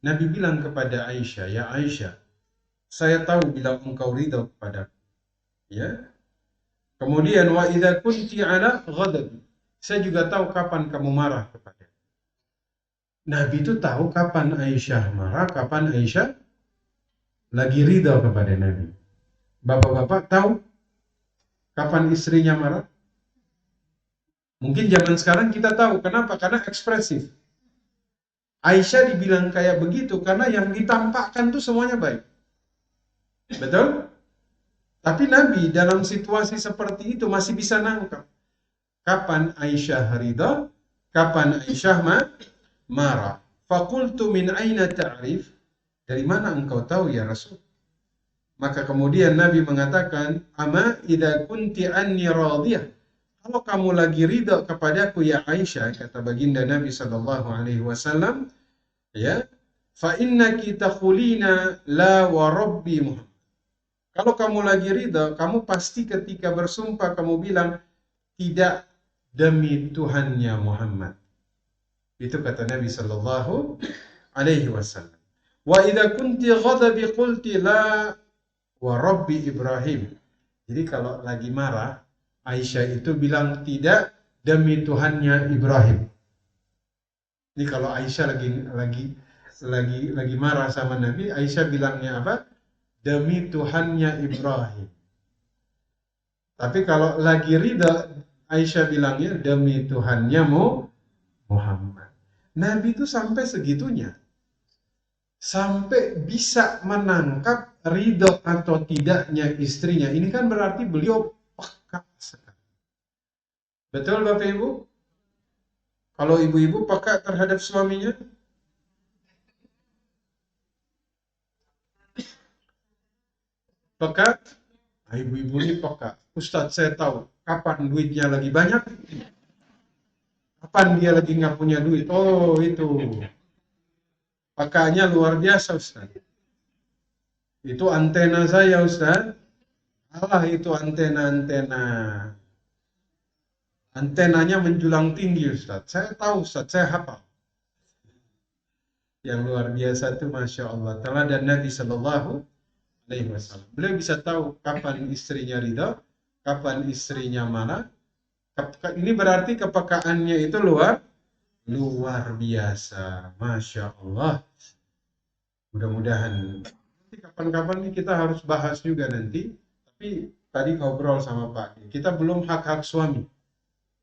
Nabi bilang kepada Aisyah, ya Aisyah, saya tahu bila engkau ridha kepadaku. Ya. Kemudian wa idza kunti ala ghadabi. Saya juga tahu kapan kamu marah kepada. Nabi itu tahu kapan Aisyah marah, kapan Aisyah lagi ridha kepada Nabi. Bapak-bapak tahu kapan istrinya marah? Mungkin zaman sekarang kita tahu. Kenapa? Karena ekspresif. Aisyah dibilang kayak begitu karena yang ditampakkan tuh semuanya baik. Betul? Tapi Nabi dalam situasi seperti itu masih bisa nangkap. Kapan Aisyah ridha, kapan Aisyah marah. Fakultu min aina ta'rif? Dari mana engkau tahu ya Rasul? Maka kemudian Nabi mengatakan, ama idza kunti anni radiyah. Kalau kamu lagi ridha kepadaku ya Aisyah, kata baginda Nabi sallallahu alaihi wasallam, ya, fa innaki takhulina la wa rabbi Muhammad. Kalau kamu lagi ridha, kamu pasti ketika bersumpah kamu bilang tidak demi Tuhannya Muhammad. Itu kata Nabi sallallahu alaihi wasallam. Wa idza kunti ghadabi qulti la wa rabbi Ibrahim. Jadi kalau lagi marah, Aisyah itu bilang tidak demi Tuhannya Ibrahim. Ini kalau Aisyah lagi marah sama Nabi, Aisyah bilangnya apa? Demi Tuhannya Ibrahim. Tapi kalau lagi ridha, Aisyah bilangnya demi Tuhannya Muhammad. Nabi itu sampai segitunya. Sampai bisa menangkap ridho atau tidaknya istrinya. Ini kan berarti beliau peka sekali. Betul Bapak Ibu? Kalau ibu-ibu peka terhadap suaminya? Peka? Nah, ibu-ibu ini peka. Ustadz saya tahu kapan duitnya lagi banyak, kapan dia lagi nggak punya duit. Oh itu. Pekanya luar biasa Ustaz. Itu antena saya Ustaz. Allah itu antena-antena. Antenanya menjulang tinggi Ustaz. Saya tahu Ustaz, saya hafal. Yang luar biasa itu Masya Allah. Teladan Nabi Sallallahu Alaihi Wasallam. Beliau bisa tahu kapan istrinya ridha, kapan istrinya marah. Ini berarti kepekaannya itu luar biasa. Masya Allah. Mudah-mudahan nanti kapan-kapan nih kita harus bahas juga nanti. Tapi tadi ngobrol sama Pak, kita belum hak-hak suami.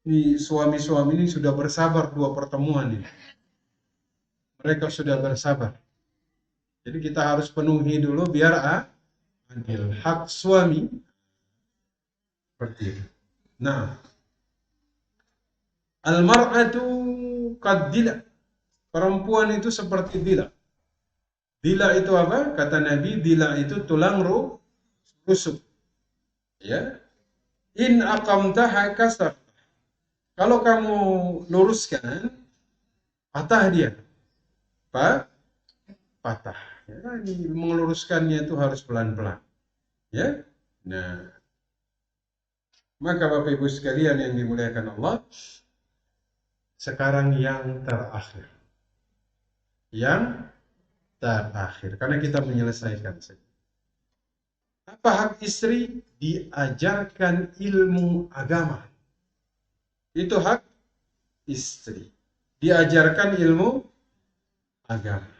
Ini suami-suami ini sudah bersabar 2 pertemuan ini. Mereka sudah bersabar. Jadi kita harus penuhi dulu biar adil. Hak suami seperti itu. Nah, al-mar'atu qad-dila. Perempuan itu seperti dila. Dila itu apa? Kata Nabi, dila itu tulang rusuk. Ya. In aqamtaha kasar. Kalau kamu luruskan, patah dia. Patah. Ya, ini meluruskannya itu harus pelan-pelan. Ya. Nah, maka Bapak Ibu sekalian yang dimuliakan Allah, sekarang yang terakhir. Yang terakhir, karena kita menyelesaikan saja. Apa hak istri? Diajarkan ilmu agama. Itu hak istri. Diajarkan ilmu agama.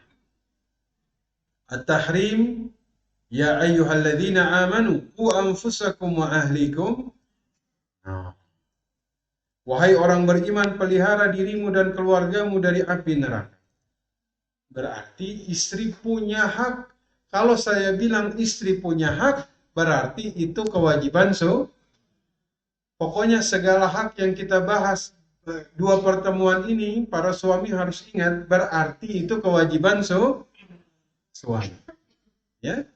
At-tahrim, ya ayyuhalladzina amanu qu anfusakum wa ahlikum. Wahai orang beriman, pelihara dirimu dan keluargamu dari api neraka. Berarti istri punya hak. Kalau saya bilang istri punya hak, berarti itu kewajiban pokoknya segala hak yang kita bahas 2 pertemuan ini, para suami harus ingat, berarti itu kewajiban suami. Ya.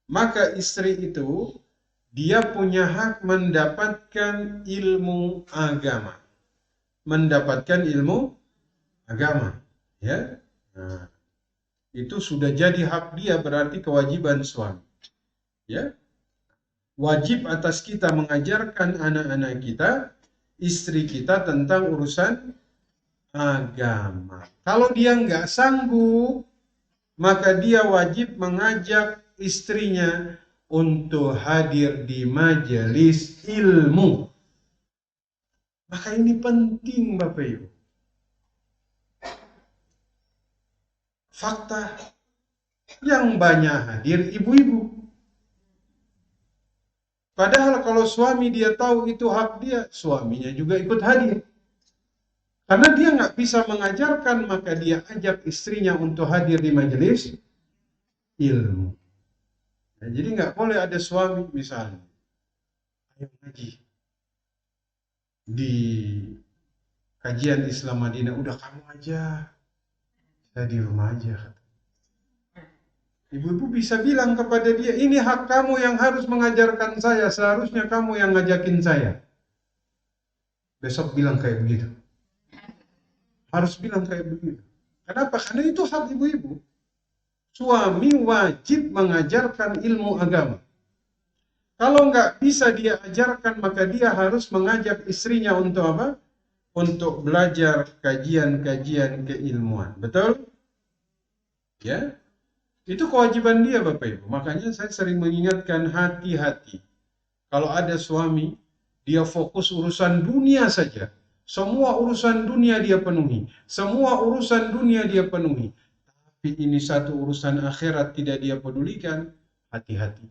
Maka istri itu, dia punya hak mendapatkan ilmu agama. mendapatkan ilmu agama. Ya, nah, itu sudah jadi hak dia, berarti kewajiban suami. Ya, wajib atas kita mengajarkan anak-anak kita, istri kita tentang urusan agama. Kalau dia nggak sanggup, maka dia wajib mengajak istrinya untuk hadir di majelis ilmu. Maka ini penting Bapak Ibu. Fakta yang banyak hadir ibu-ibu. Padahal kalau suami dia tahu itu hak dia, suaminya juga ikut hadir. Karena dia nggak bisa mengajarkan, maka dia ajak istrinya untuk hadir di majelis ilmu. Nah, jadi nggak boleh ada suami misalnya, ayo ngaji di kajian Islam Madinah, udah kamu aja, saya di rumah aja. Ibu-ibu bisa bilang kepada dia, ini hak kamu yang harus mengajarkan saya, seharusnya kamu yang ngajakin saya. Besok bilang kayak begitu. Harus bilang kayak begitu. Kenapa? Karena itu hak ibu-ibu. Suami wajib mengajarkan ilmu agama. Kalau nggak bisa dia ajarkan, maka dia harus mengajak istrinya untuk apa? Untuk belajar kajian-kajian keilmuan. Betul? Ya? Itu kewajiban dia Bapak Ibu. Makanya saya sering mengingatkan, hati-hati. Kalau ada suami, dia fokus urusan dunia saja. Semua urusan dunia dia penuhi. Semua urusan dunia dia penuhi. Tapi ini satu urusan akhirat tidak dia pedulikan. Hati-hati.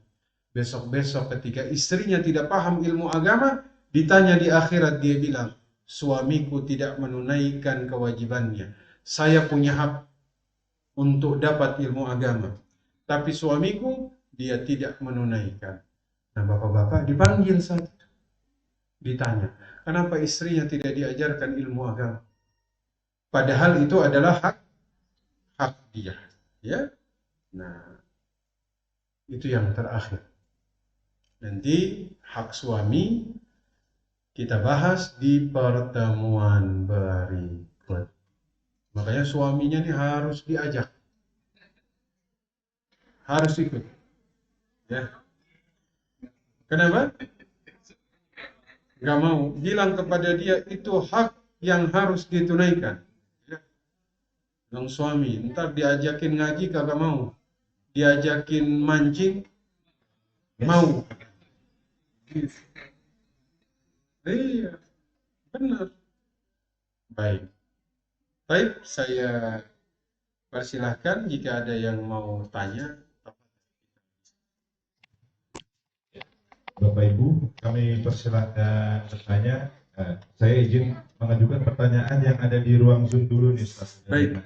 Besok-besok ketika istrinya tidak paham ilmu agama, ditanya di akhirat, dia bilang, suamiku tidak menunaikan kewajibannya. Saya punya hak untuk dapat ilmu agama, tapi suamiku dia tidak menunaikan. Nah, bapak-bapak dipanggil saat itu, ditanya, kenapa istrinya tidak diajarkan ilmu agama? Padahal itu adalah hak dia, ya. Nah, itu yang terakhir. Nanti hak suami kita bahas di pertemuan berikut. Makanya suaminya ini harus diajak, harus ikut, ya. Kenapa? Gak mau. Bilang kepada dia itu hak yang harus ditunaikan. Ya. Yang suami, ntar diajakin ngaji kagak mau, diajakin mancing mau. Iya, benar. Baik. Baik, saya persilahkan jika ada yang mau tanya. Bapak Ibu, kami persilahkan bertanya. Saya izin mengajukan pertanyaan yang ada di ruang Zoom dulu nih, Ustaz. Baik.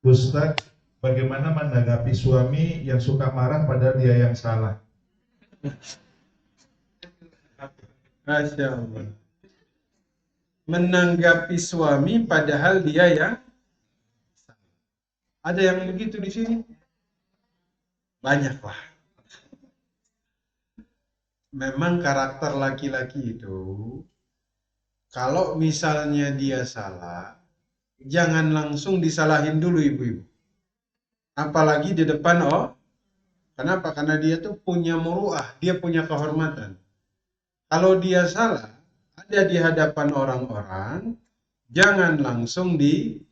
Ustaz, bagaimana menanggapi suami yang suka marah padahal dia yang salah? Masya Allah. Menanggapi suami padahal dia yang ada yang begitu di sini? Banyaklah. Memang karakter laki-laki itu, kalau misalnya dia salah, jangan langsung disalahin dulu ibu-ibu. Apalagi di depan kenapa? Karena dia tuh punya muruah, dia punya kehormatan. Kalau dia salah, ada di hadapan orang-orang, jangan langsung diladenin,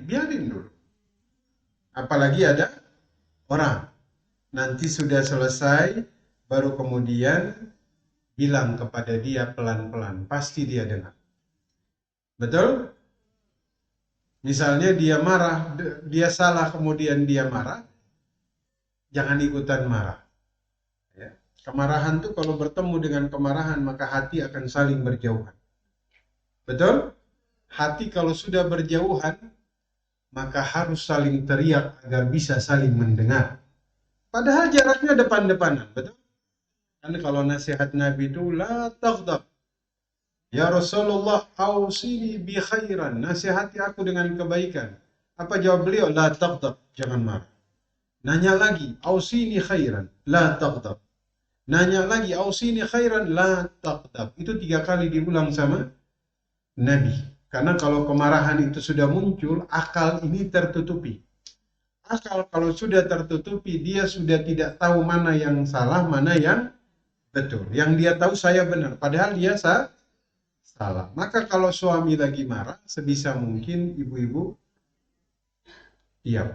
biarin dulu. Apalagi ada orang. Nanti sudah selesai, baru kemudian bilang kepada dia pelan-pelan, pasti dia dengar. Betul? Misalnya dia marah, dia salah kemudian dia marah, jangan ikutan marah. Ya. Kemarahan tuh kalau bertemu dengan kemarahan, maka hati akan saling berjauhan. Betul? Hati kalau sudah berjauhan, maka harus saling teriak agar bisa saling mendengar. Padahal jaraknya depan-depanan, betul? Kan kalau nasihat Nabi itu, la taghdab. Ya Rasulullah, ausini bi khairan. Nasihati aku dengan kebaikan. Apa jawab beliau? La taghdab, jangan marah. Nanya lagi, ausini khairan, la taghdab. Nanya lagi, ausini khairan, la taghdab. Itu 3 kali diulang sama Nabi. Karena kalau kemarahan itu sudah muncul, akal ini tertutupi. Akal kalau sudah tertutupi, dia sudah tidak tahu mana yang salah, mana yang betul. Yang dia tahu saya benar, padahal dia salah. Maka kalau suami lagi marah, sebisa mungkin ibu-ibu diam.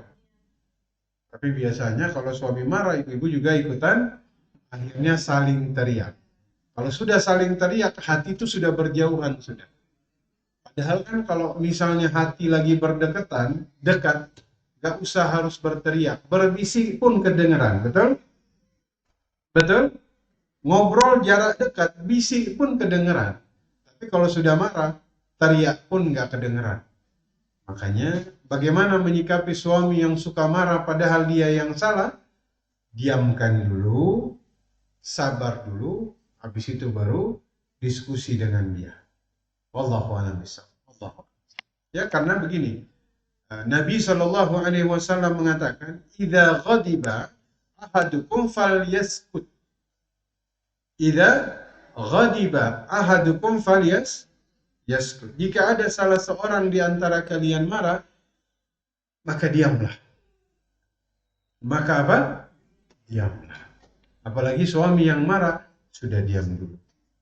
Tapi biasanya kalau suami marah, ibu-ibu juga ikutan, akhirnya saling teriak. Kalau sudah saling teriak, hati itu sudah berjauhan sudah. Padahal kan kalau misalnya hati lagi berdekatan, dekat, gak usah harus berteriak. Berbisik pun kedengeran, betul? Betul? Ngobrol jarak dekat, bisik pun kedengeran. Tapi kalau sudah marah, teriak pun gak kedengeran. Makanya bagaimana menyikapi suami yang suka marah padahal dia yang salah? Diamkan dulu, sabar dulu, habis itu baru diskusi dengan dia. Wallahu a'lam bishawab. Ya, karena begini, Nabi Shallallahu Alaihi Wasallam mengatakan, "Idza ghadiba ahadukum falyaskut." Idza ghadiba ahadukum falyaskut. Jika ada salah seorang di antara kalian marah, maka diamlah. Maka apa? Diamlah. Apalagi suami yang marah, sudah diam dulu.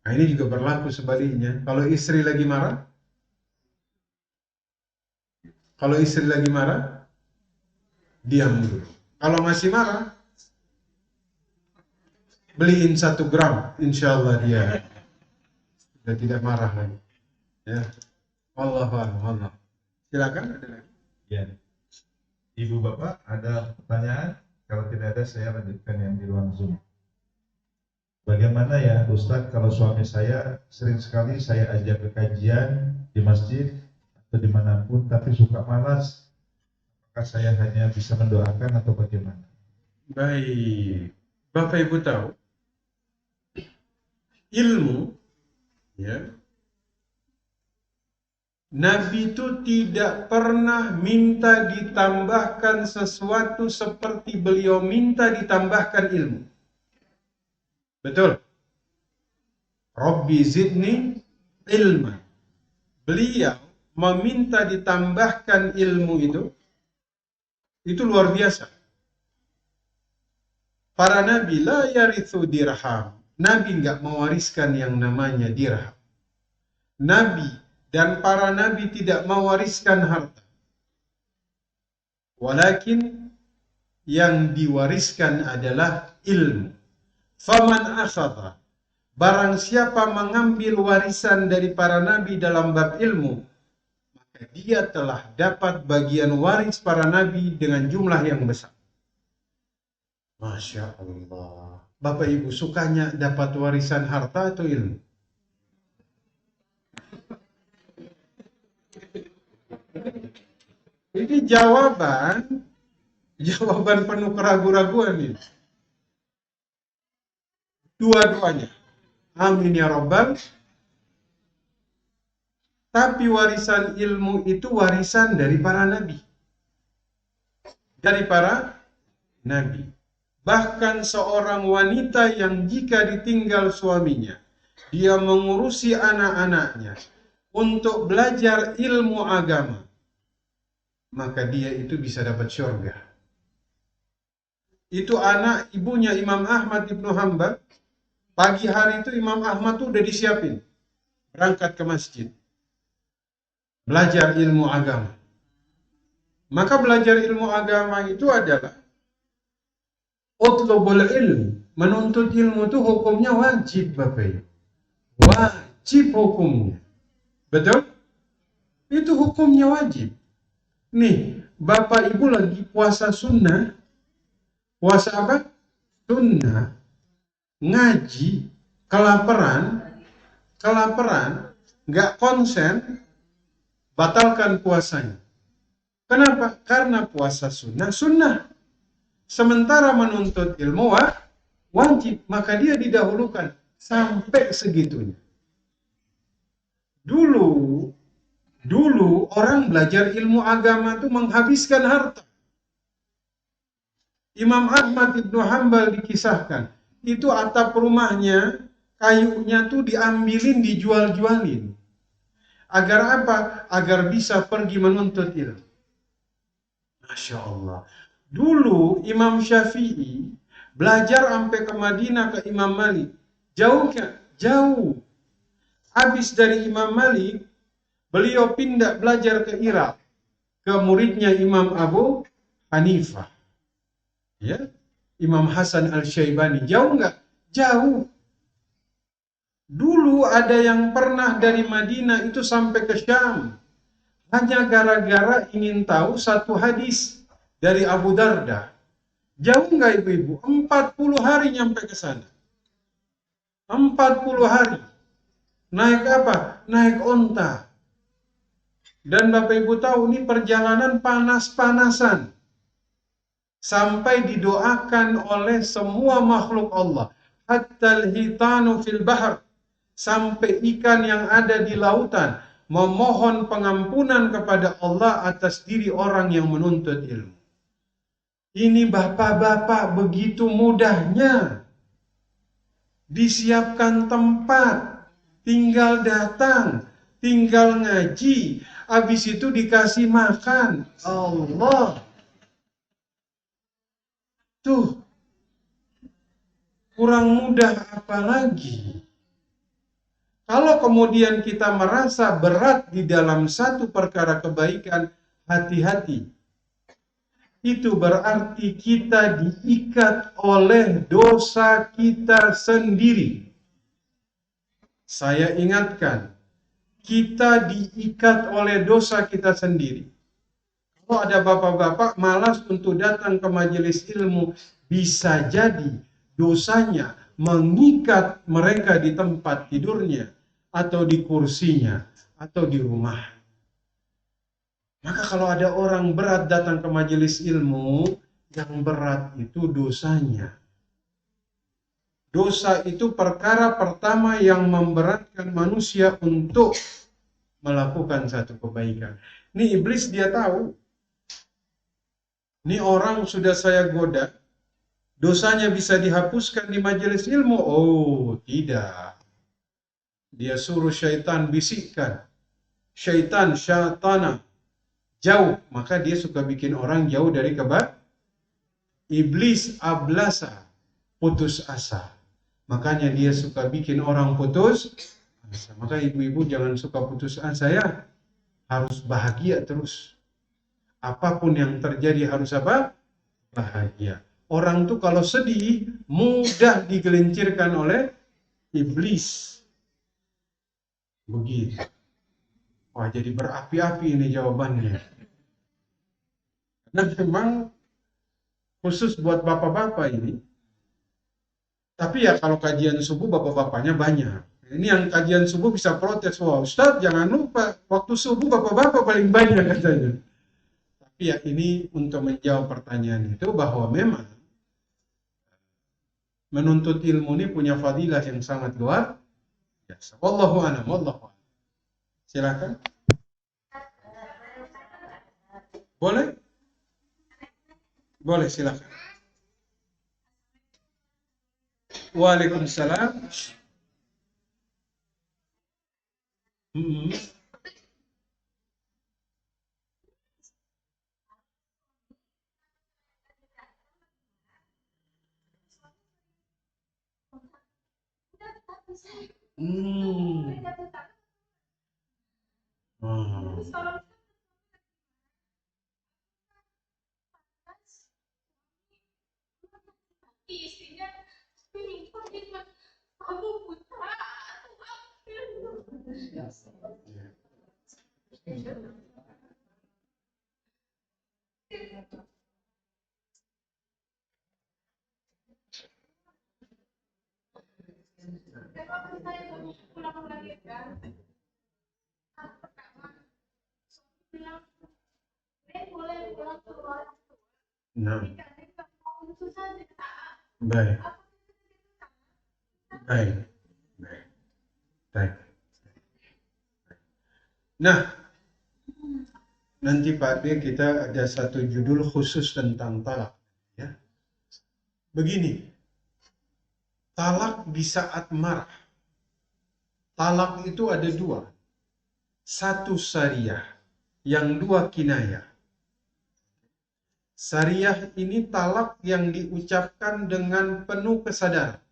Nah, ini juga berlaku sebaliknya. Kalau istri lagi marah, diam dulu. Kalau masih marah, beliin 1 gram, insya Allah dia sudah tidak marah lagi. Ya, Allah. Silakan ada lagi. Ya. Ibu Bapak ada pertanyaan? Kalau tidak ada, saya lanjutkan yang di ruang Zoom. Bagaimana ya Ustadz kalau suami saya sering sekali saya ajak ke kajian di masjid atau dimanapun tapi suka malas, apakah saya hanya bisa mendoakan atau bagaimana? Baik, Bapak Ibu tahu, ilmu, ya, Nabi itu tidak pernah minta ditambahkan sesuatu seperti beliau minta ditambahkan ilmu. Betul? Rabbi zidni ilma. Beliau meminta ditambahkan ilmu itu luar biasa. Para nabi la yarithu dirham. Nabi enggak mewariskan yang namanya dirham. Nabi dan para nabi tidak mewariskan harta. Walakin yang diwariskan adalah ilmu. Faman akhadha, barang siapa mengambil warisan dari para nabi dalam bab ilmu, maka dia telah dapat bagian waris para nabi dengan jumlah yang besar. Masya Allah. Bapak Ibu sukanya dapat warisan harta atau ilmu? Ini jawaban penuh keraguan-raguan ini. Dua-duanya. Amin ya Rabbal. Tapi warisan ilmu itu warisan dari para nabi. Dari para nabi. Bahkan seorang wanita yang jika ditinggal suaminya, dia mengurusi anak-anaknya untuk belajar ilmu agama, maka dia itu bisa dapat syurga. Itu anak ibunya Imam Ahmad Ibnu Hanbal. Pagi hari itu Imam Ahmad tuh udah disiapin berangkat ke masjid belajar ilmu agama. Maka belajar ilmu agama itu adalah utlubul ilm, menuntut ilmu itu hukumnya wajib, Bapak Ibu. Wajib hukumnya. Betul? Itu hukumnya wajib. Nih, Bapak Ibu lagi puasa sunnah. Puasa apa? Sunnah. Ngaji, kelaparan, nggak konsen, batalkan puasanya. Kenapa? Karena puasa sunnah. Sementara menuntut ilmu wajib, maka dia didahulukan sampai segitunya. Dulu orang belajar ilmu agama itu menghabiskan harta. Imam Ahmad Ibnu Hambal dikisahkan, itu atap rumahnya, kayunya tuh diambilin, dijual-jualin. Agar apa? Agar bisa pergi menuntut ilmu. Masya Allah. Dulu Imam Syafi'i belajar sampai ke Madinah ke Imam Malik. Jauh kan? Jauh. Habis dari Imam Malik, beliau pindah belajar ke Irak, ke muridnya Imam Abu Hanifah. Ya, Imam Hasan Al-Syaibani. Jauh nggak? Jauh. Dulu ada yang pernah dari Madinah itu sampai ke Syam. Hanya gara-gara ingin tahu satu hadis dari Abu Darda. Jauh nggak ibu-ibu? 40 hari nyampe ke sana. 40 hari. Naik apa? Naik onta. Dan Bapak Ibu tahu ini perjalanan panas-panasan. Sampai didoakan oleh semua makhluk Allah. Hatta al-hitanu fil bahr. Sampai ikan yang ada di lautan memohon pengampunan kepada Allah atas diri orang yang menuntut ilmu. Ini bapak-bapak begitu mudahnya. Disiapkan tempat, tinggal datang, tinggal ngaji, habis itu dikasih makan. Allah. Tuh, kurang mudah apa lagi? Kalau kemudian kita merasa berat di dalam satu perkara kebaikan, hati-hati. Itu berarti kita diikat oleh dosa kita sendiri. Saya ingatkan, kita diikat oleh dosa kita sendiri. Kalau ada bapak-bapak malas untuk datang ke majelis ilmu, bisa jadi dosanya mengikat mereka di tempat tidurnya, atau di kursinya, atau di rumah. Maka kalau ada orang berat datang ke majelis ilmu, yang berat itu dosanya. Dosa itu perkara pertama yang memberatkan manusia untuk melakukan satu kebaikan. Ini iblis dia tahu. Ini orang sudah saya goda, dosanya bisa dihapuskan di majelis ilmu. Oh, tidak. Dia suruh syaitan bisikkan. Syaitan, syaitana. Jauh. Maka dia suka bikin orang jauh dari kebaikan. Iblis ablasa. Putus asa. Makanya dia suka bikin orang putus asa. Maka ibu-ibu jangan suka putus asa ya. Harus bahagia terus. Apapun yang terjadi harus apa? Bahagia. Orang tuh kalau sedih mudah digelincirkan oleh iblis. Begitu. Wah, jadi berapi-api ini jawabannya. Karena memang khusus buat bapak-bapak ini. Tapi ya kalau kajian subuh bapak-bapaknya banyak. Ini yang kajian subuh bisa protes. Wah, Ustadz jangan lupa waktu subuh bapak-bapak paling banyak katanya. Tapi ya ini untuk menjawab pertanyaan itu bahwa memang menuntut ilmu ini punya fadilah yang sangat luar biasa. Wallahu a'lam, wallahu a'lam. Silakan. Boleh? Boleh, silakan. Waalaikumsalam. Hmm. Hmm. Hmm. Nah, baik, baik, baik, baik. Nah, nanti Pak D kita ada satu judul khusus tentang talak, ya. Begini, talak di saat marah. Talak itu ada dua. Satu syariah, yang dua kinayah. Syariah ini talak yang diucapkan dengan penuh kesadaran.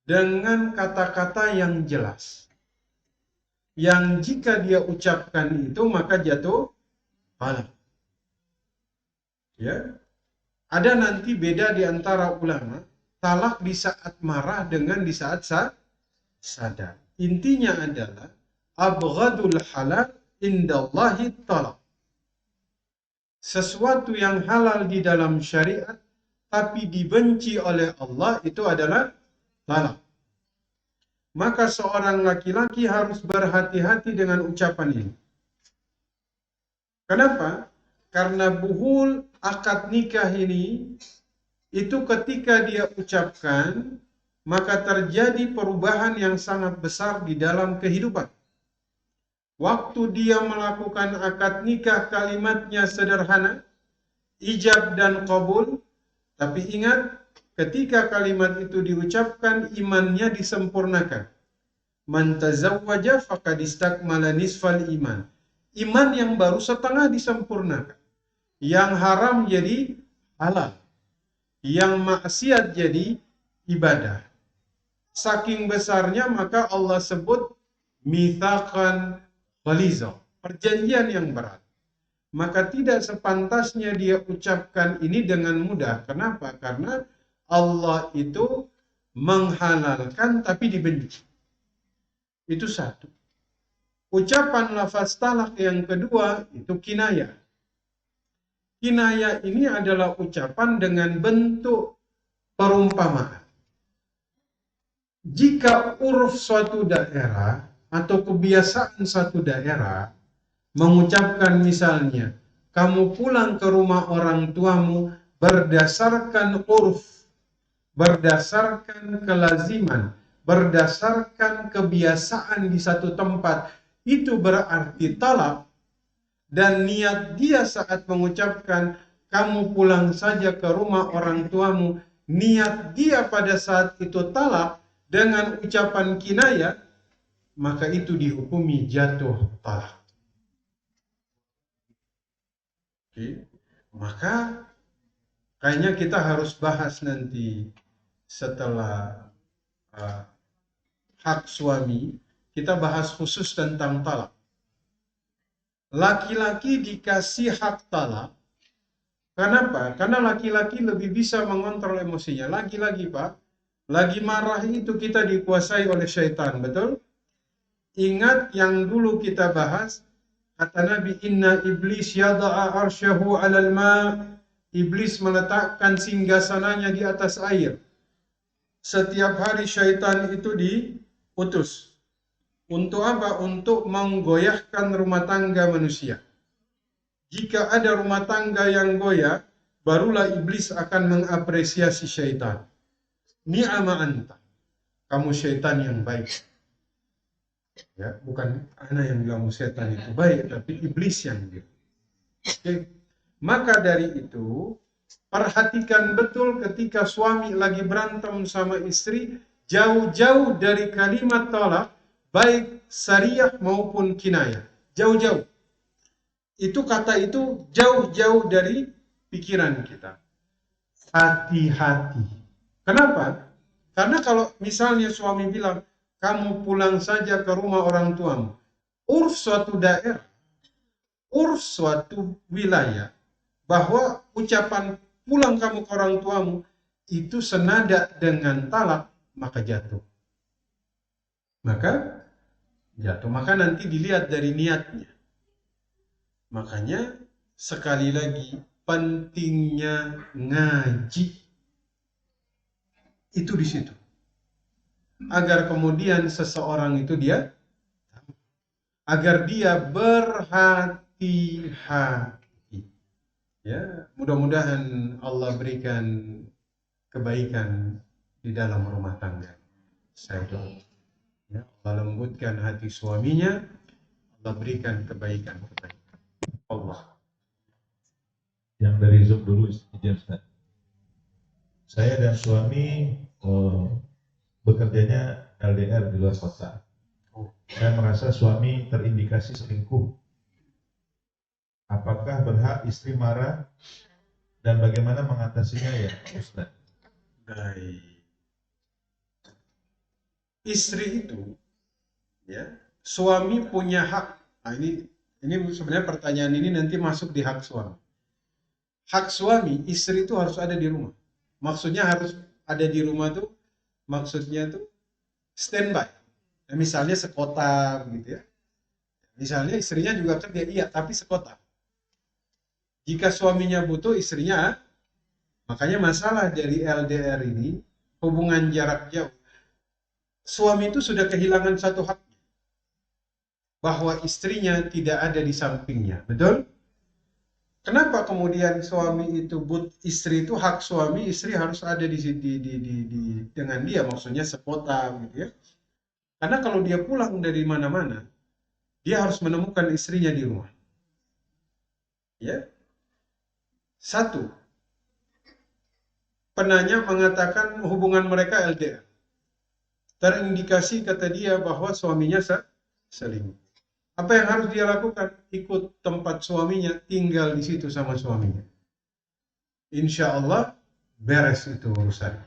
Dengan kata-kata yang jelas. Yang jika dia ucapkan itu maka jatuh talak. Ya. Ada nanti beda di antara ulama, talak di saat marah dengan di saat sadar. Intinya adalah abghadul halal indallahi talak. Sesuatu yang halal di dalam syariat tapi dibenci oleh Allah itu adalah talak. Maka seorang laki-laki harus berhati-hati dengan ucapan ini. Kenapa? Karena buhul akad nikah ini itu ketika dia ucapkan maka terjadi perubahan yang sangat besar di dalam kehidupan. Waktu dia melakukan akad nikah kalimatnya sederhana, ijab dan qabul, tapi ingat ketika kalimat itu diucapkan imannya disempurnakan. Man tazawwaja faqad istakmala nisfal iman. Iman yang baru setengah disempurnakan. Yang haram jadi halal. Yang maksiat jadi ibadah. Saking besarnya maka Allah sebut mitsaqan ghalizah, perjanjian yang berat. Maka tidak sepantasnya dia ucapkan ini dengan mudah. Kenapa? Karena Allah itu menghalalkan tapi dibenci. Itu satu. Ucapan lafaz talak yang kedua itu kinayah. Kinayah ini adalah ucapan dengan bentuk perumpamaan. Jika uruf suatu daerah atau kebiasaan suatu daerah mengucapkan misalnya, kamu pulang ke rumah orang tuamu berdasarkan uruf, berdasarkan kelaziman, berdasarkan kebiasaan di satu tempat, itu berarti talak. Dan niat dia saat mengucapkan kamu pulang saja ke rumah orang tuamu, niat dia pada saat itu talak dengan ucapan kinayah, maka itu dihukumi jatuh talak. Oke. Maka kayaknya kita harus bahas nanti setelah hak suami, kita bahas khusus tentang talak. Laki-laki dikasih hak talak. Kenapa? Karena laki-laki lebih bisa mengontrol emosinya. Lagi-lagi Pak, lagi marah itu kita dikuasai oleh syaitan, betul? Ingat yang dulu kita bahas, kata Nabi, inna iblis yada'a arsyahu alal ma'. Iblis meletakkan singgasananya di atas air. Setiap hari syaitan itu diutus. Untuk apa? Untuk menggoyahkan rumah tangga manusia. Jika ada rumah tangga yang goyah, barulah iblis akan mengapresiasi syaitan. Ni'ama anta. Kamu syaitan yang baik. Ya, bukan anak yang bilang setan itu baik, tapi iblis yang bilang. Oke. Maka dari itu, perhatikan betul ketika suami lagi berantem sama istri, jauh-jauh dari kalimat talak, baik syariah maupun kinayah. Jauh-jauh. Itu kata itu jauh-jauh dari pikiran kita. Hati-hati. Kenapa? Karena kalau misalnya suami bilang, kamu pulang saja ke rumah orang tuamu. Urf suatu daerah, urf suatu wilayah, bahwa ucapan pulang kamu ke orang tuamu itu senada dengan talak, maka jatuh. Maka jatuh. Maka nanti dilihat dari niatnya. Makanya sekali lagi pentingnya ngaji itu di situ. Agar kemudian seseorang itu agar dia berhati-hati. Ya, mudah-mudahan Allah berikan kebaikan di dalam rumah tangga. Saya doa. Ya, Allah lembutkan hati suaminya, Allah berikan kebaikan kepada Allah. Yang dari Zoom dulu, Ustaz. Saya dan suami bekerjanya LDR di luar kota. Saya merasa suami terindikasi selingkuh. Apakah berhak istri marah dan bagaimana mengatasinya ya Ustaz? Baik. Istri itu, ya, suami punya hak. Nah, ini sebenarnya pertanyaan ini nanti masuk di hak suami. Hak suami, istri itu harus ada di rumah. Maksudnya harus ada di rumah tuh, maksudnya tuh standby. Ya, misalnya sekota gitu ya. Misalnya istrinya juga kerja, iya, tapi sekota. Jika suaminya butuh, istrinya, makanya masalah dari LDR ini, hubungan jarak jauh. Suami itu sudah kehilangan satu hak, bahwa istrinya tidak ada di sampingnya. Betul? Kenapa kemudian suami itu istri itu hak suami, istri harus ada dengan dia, maksudnya sekota gitu ya. Karena kalau dia pulang dari mana-mana, dia harus menemukan istrinya di rumah. Ya. Satu, penanya mengatakan hubungan mereka LDR. Terindikasi kata dia bahwa suaminya selingkuh. Apa yang harus dia lakukan? Ikut tempat suaminya, tinggal di situ sama suaminya. Insya Allah beres itu urusannya.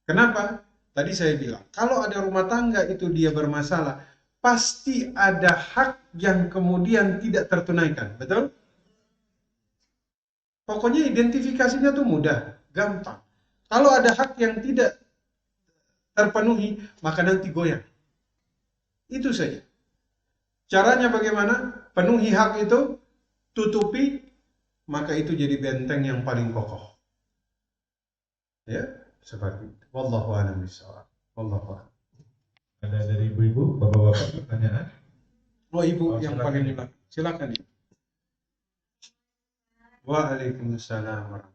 Kenapa? Tadi saya bilang, kalau ada rumah tangga itu dia bermasalah, pasti ada hak yang kemudian tidak tertunaikan. Betul? Pokoknya identifikasinya tuh mudah, gampang. Kalau ada hak yang tidak terpenuhi, maka nanti goyang. Itu saja. Caranya bagaimana? Penuhi hak itu, tutupi, maka itu jadi benteng yang paling kokoh. Ya, seperti itu. Wallahu a'lam bishawab. Wallahu a'lam. Ada dari ibu-ibu, bapak-bapak pertanyaan? Oh, ibu yang silakan. paling dulu. Silakan. Waalaikumsalam warahmatullahi wabarakatuh.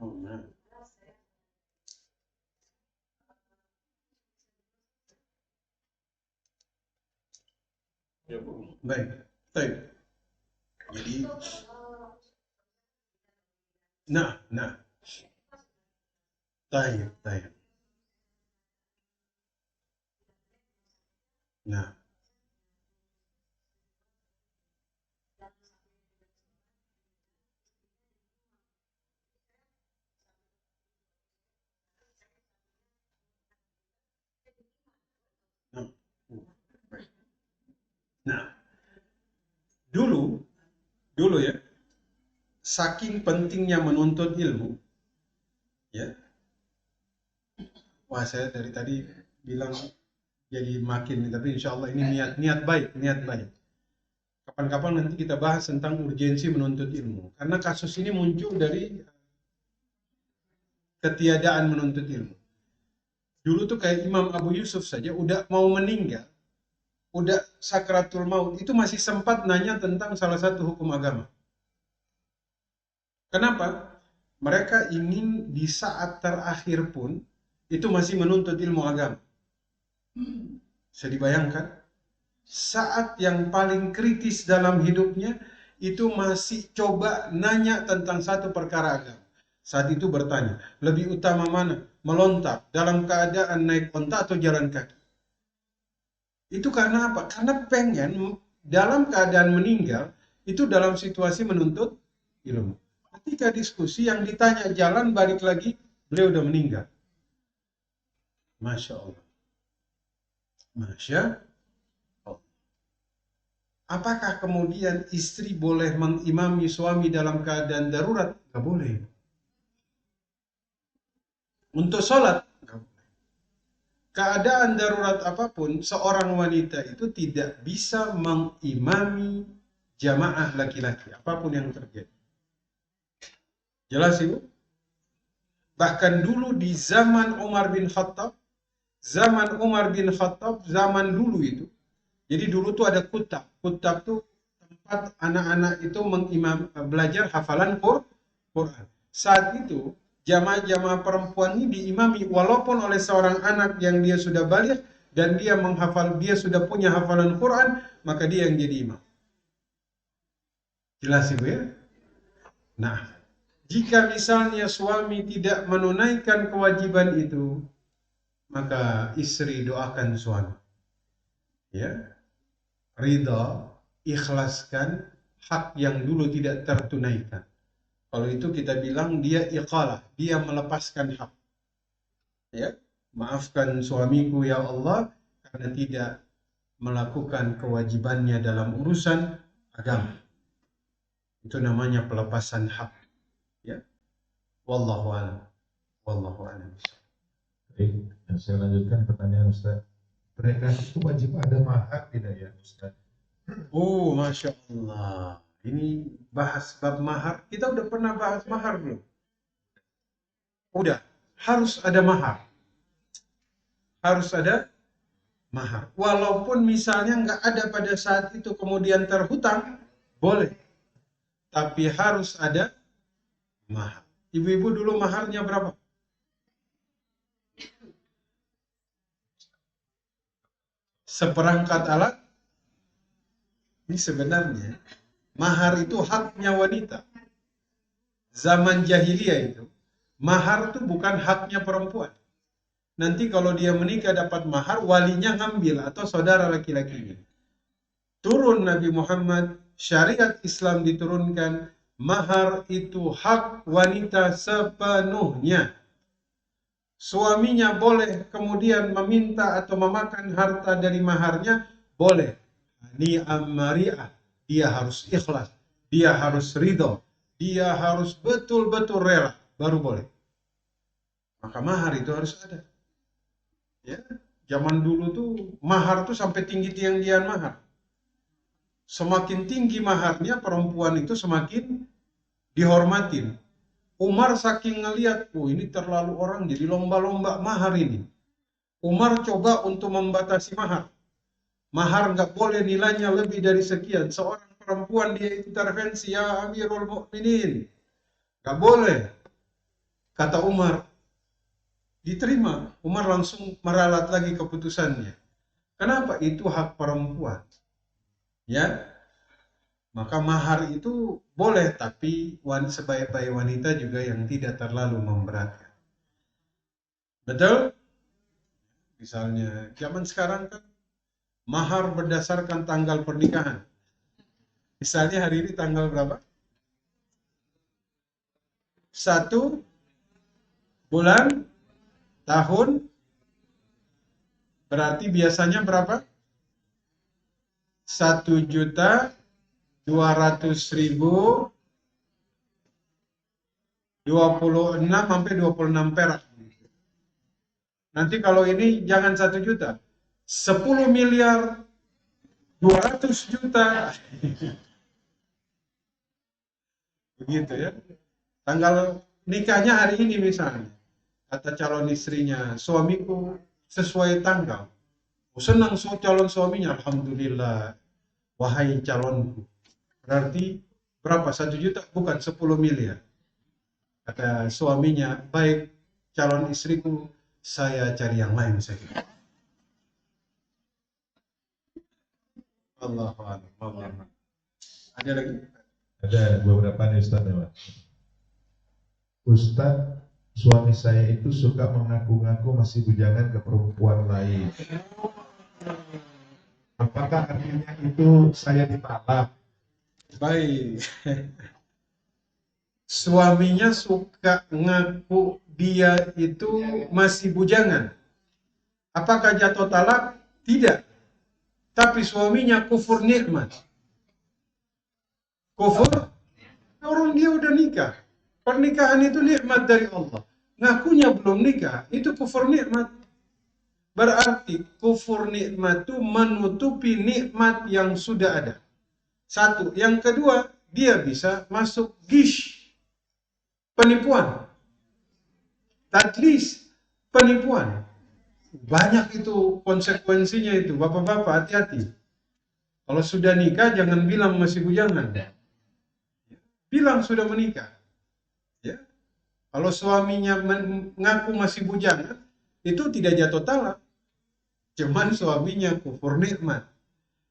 Oh, nah. Ya, Bu. Baik. Baik. Jadi, nah. Baik. Nah. Nah. Baik. Nah, dulu ya, saking pentingnya menuntut ilmu, ya. Wah, saya dari tadi bilang jadi makin, tapi insya Allah ini niat baik. Kapan-kapan nanti kita bahas tentang urgensi menuntut ilmu, karena kasus ini muncul dari ketiadaan menuntut ilmu. Dulu tuh kayak Imam Abu Yusuf saja udah mau meninggal, udah sakratul maut, itu masih sempat nanya tentang salah satu hukum agama. Kenapa? Mereka ingin di saat terakhir pun itu masih menuntut ilmu agama. Bisa dibayangkan? Saat yang paling kritis dalam hidupnya itu masih coba nanya tentang satu perkara agama. Saat itu bertanya, lebih utama mana? Melontar dalam keadaan naik onta atau jalan kaki? Itu karena apa? Karena pengen dalam keadaan meninggal itu dalam situasi menuntut ilmu. Ketika diskusi yang ditanya jalan balik lagi, beliau udah meninggal. Masya Allah. Masya Allah. Apakah kemudian istri boleh mengimami suami dalam keadaan darurat? Gak boleh. Untuk sholat, gak boleh. Keadaan darurat apapun, seorang wanita itu tidak bisa mengimami jamaah laki-laki, apapun yang terjadi. Jelas Ibu? Bahkan dulu di zaman Umar bin Khattab, zaman dulu itu, jadi dulu tuh ada kutab. Kutab tuh tempat anak-anak itu belajar hafalan Quran. Saat itu jamaah-jamaah perempuan ini diimami walaupun oleh seorang anak yang dia sudah balik dan dia sudah punya hafalan Quran, maka dia yang jadi imam. Jelas Ibu ya? Nah, jika misalnya suami tidak menunaikan kewajiban itu, maka istri doakan suami. Ya, ridha, ikhlaskan hak yang dulu tidak tertunaikan. Kalau itu kita bilang dia iqalah, dia melepaskan hak. Ya, maafkan suamiku ya Allah karena tidak melakukan kewajibannya dalam urusan agama. Itu namanya pelepasan hak. Ya, wallahu a'lam. Wallahu a'lam. Baik, saya lanjutkan pertanyaan Ustaz. Pernikahan itu wajib ada mahar tidak ya Ustaz? Oh, Masya Allah. Ini bahas bab mahar. Kita udah pernah bahas mahar belum? Udah. Harus ada mahar. Harus ada mahar. Walaupun misalnya nggak ada pada saat itu kemudian terhutang, boleh. Tapi harus ada mahar. Ibu-ibu dulu maharnya berapa? Seperangkat alat. Ini sebenarnya mahar itu haknya wanita. Zaman jahiliyah itu, mahar itu bukan haknya perempuan. Nanti kalau dia menikah dapat mahar, walinya ngambil atau saudara laki-lakinya. Turun Nabi Muhammad, syariat Islam diturunkan, mahar itu hak wanita sepenuhnya. Suaminya boleh kemudian meminta atau memakan harta dari maharnya, boleh. Ini amariah, dia harus ikhlas, dia harus ridho, dia harus betul-betul rela, baru boleh. Maka mahar itu harus ada. Ya, zaman dulu tuh mahar tuh sampai tinggi tiang-tiang mahar. Semakin tinggi maharnya perempuan itu semakin dihormatin. Umar saking ngeliat, ini terlalu orang jadi lomba-lomba mahar ini. Umar coba untuk membatasi mahar. Mahar nggak boleh nilainya lebih dari sekian. Seorang perempuan dia intervensi, ya Amirul Mukminin, nggak boleh. Kata Umar, diterima. Umar langsung meralat lagi keputusannya. Kenapa? Itu hak perempuan. Ya, maka mahar itu boleh, tapi sebaik-baik wanita juga yang tidak terlalu memberatkan. Betul? Misalnya, zaman sekarang kan mahar berdasarkan tanggal pernikahan. Misalnya hari ini tanggal berapa? 1 bulan tahun, berarti biasanya berapa? 1.200.000, 26 sampai 26 perak. Nanti kalau ini jangan 1 juta, 10 miliar, 200 juta. Begitu ya. Tanggal nikahnya hari ini misalnya. Kata calon istrinya, suamiku sesuai tanggal. Senang calon suaminya, alhamdulillah. Wahai calonku. Berarti berapa? 1 juta? Bukan 10 miliar. Kata suaminya, baik calon istriku, saya cari yang lain saja. Allah. Ada lagi? Ada beberapa nih Ustaz ya Pak. Ustaz, suami saya itu suka mengaku-ngaku masih bujangan ke perempuan lain. Apakah artinya itu saya ditalak? Baik. Suaminya suka ngaku dia itu masih bujangan. Apakah jatuh talak? Tidak. Tapi suaminya kufur nikmat. Kufur? Orang dia udah nikah. Pernikahan itu nikmat dari Allah. Ngakunya belum nikah, itu kufur nikmat. Berarti kufur nikmat itu menutupi nikmat yang sudah ada. Satu. Yang kedua, dia bisa masuk gish. Penipuan. Tadlis. Penipuan. Banyak itu konsekuensinya itu. Bapak-bapak hati-hati. Kalau sudah nikah jangan bilang masih bujangan. Bilang sudah menikah. Ya. Kalau suaminya mengaku masih bujangan, itu tidak jatuh talak. Cuman suaminya kufur nikmat,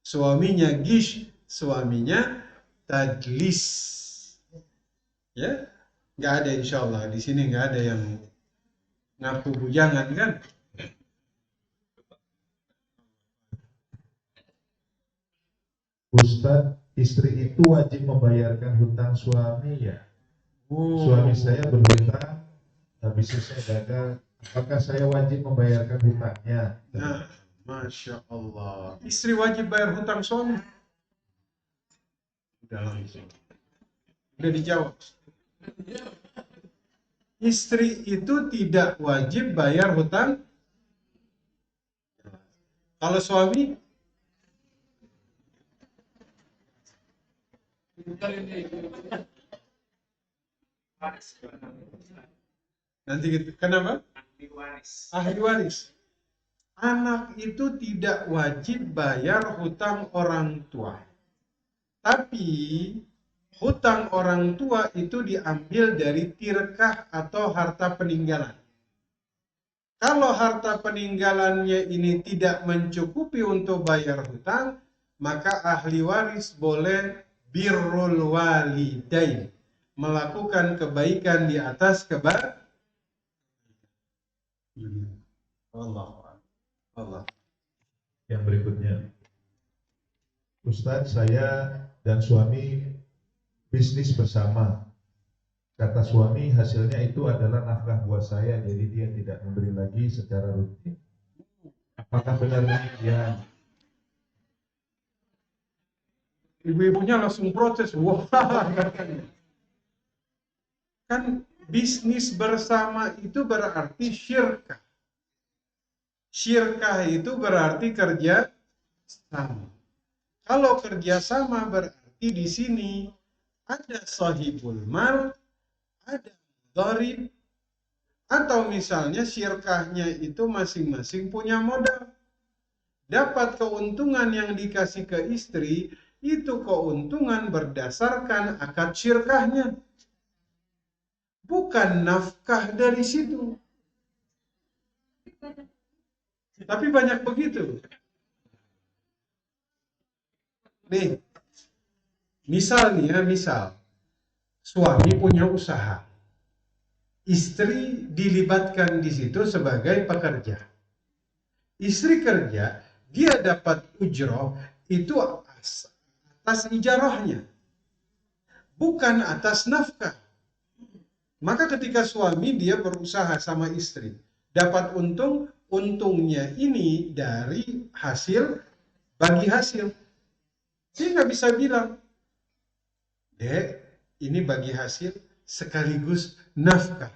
suaminya gish, suaminya tadlis. Ya, nggak ada insya Allah di sini nggak ada yang ngaku bujangan kan? Ustadz, istri itu wajib membayarkan hutang suami ya? Suami saya berhutang, habis itu saya gagal. Apakah saya wajib membayarkan hutangnya? Nah, masya Allah. Istri wajib bayar hutang suami. Udah langsung. Udah dijawab. Istri itu tidak wajib bayar hutang. Kalau suami, nanti gitu. Kenapa? Ahli waris. Anak itu tidak wajib bayar hutang orang tua. Tapi hutang orang tua itu diambil dari tirkah atau harta peninggalan. Kalau harta peninggalannya ini tidak mencukupi untuk bayar hutang, maka ahli waris boleh birrul walidain, melakukan kebaikan di atas Allah. Allah. Yang berikutnya, Ustadz, saya dan suami bisnis bersama. Kata suami, hasilnya itu adalah nafkah buat saya, jadi dia tidak memberi lagi secara rutin. Apakah benar demikian? Ibu-ibunya langsung protes. Wah, kan bisnis bersama itu berarti syirkah. Syirkah itu berarti kerja sama. Kalau kerja sama berarti di sini ada sahibul mal, ada dharib, atau misalnya syirkahnya itu masing-masing punya modal. Dapat keuntungan yang dikasih ke istri, itu keuntungan berdasarkan akad syirkahnya. Bukan nafkah dari situ. Tapi banyak begitu. Nih, misal suami punya usaha, istri dilibatkan di situ sebagai pekerja. Istri kerja, dia dapat ujroh itu atas ijarahnya, bukan atas nafkah. Maka ketika suami dia berusaha sama istri, dapat untung, untungnya ini dari hasil, bagi hasil. Dia nggak bisa bilang, Dek, ini bagi hasil sekaligus nafkah.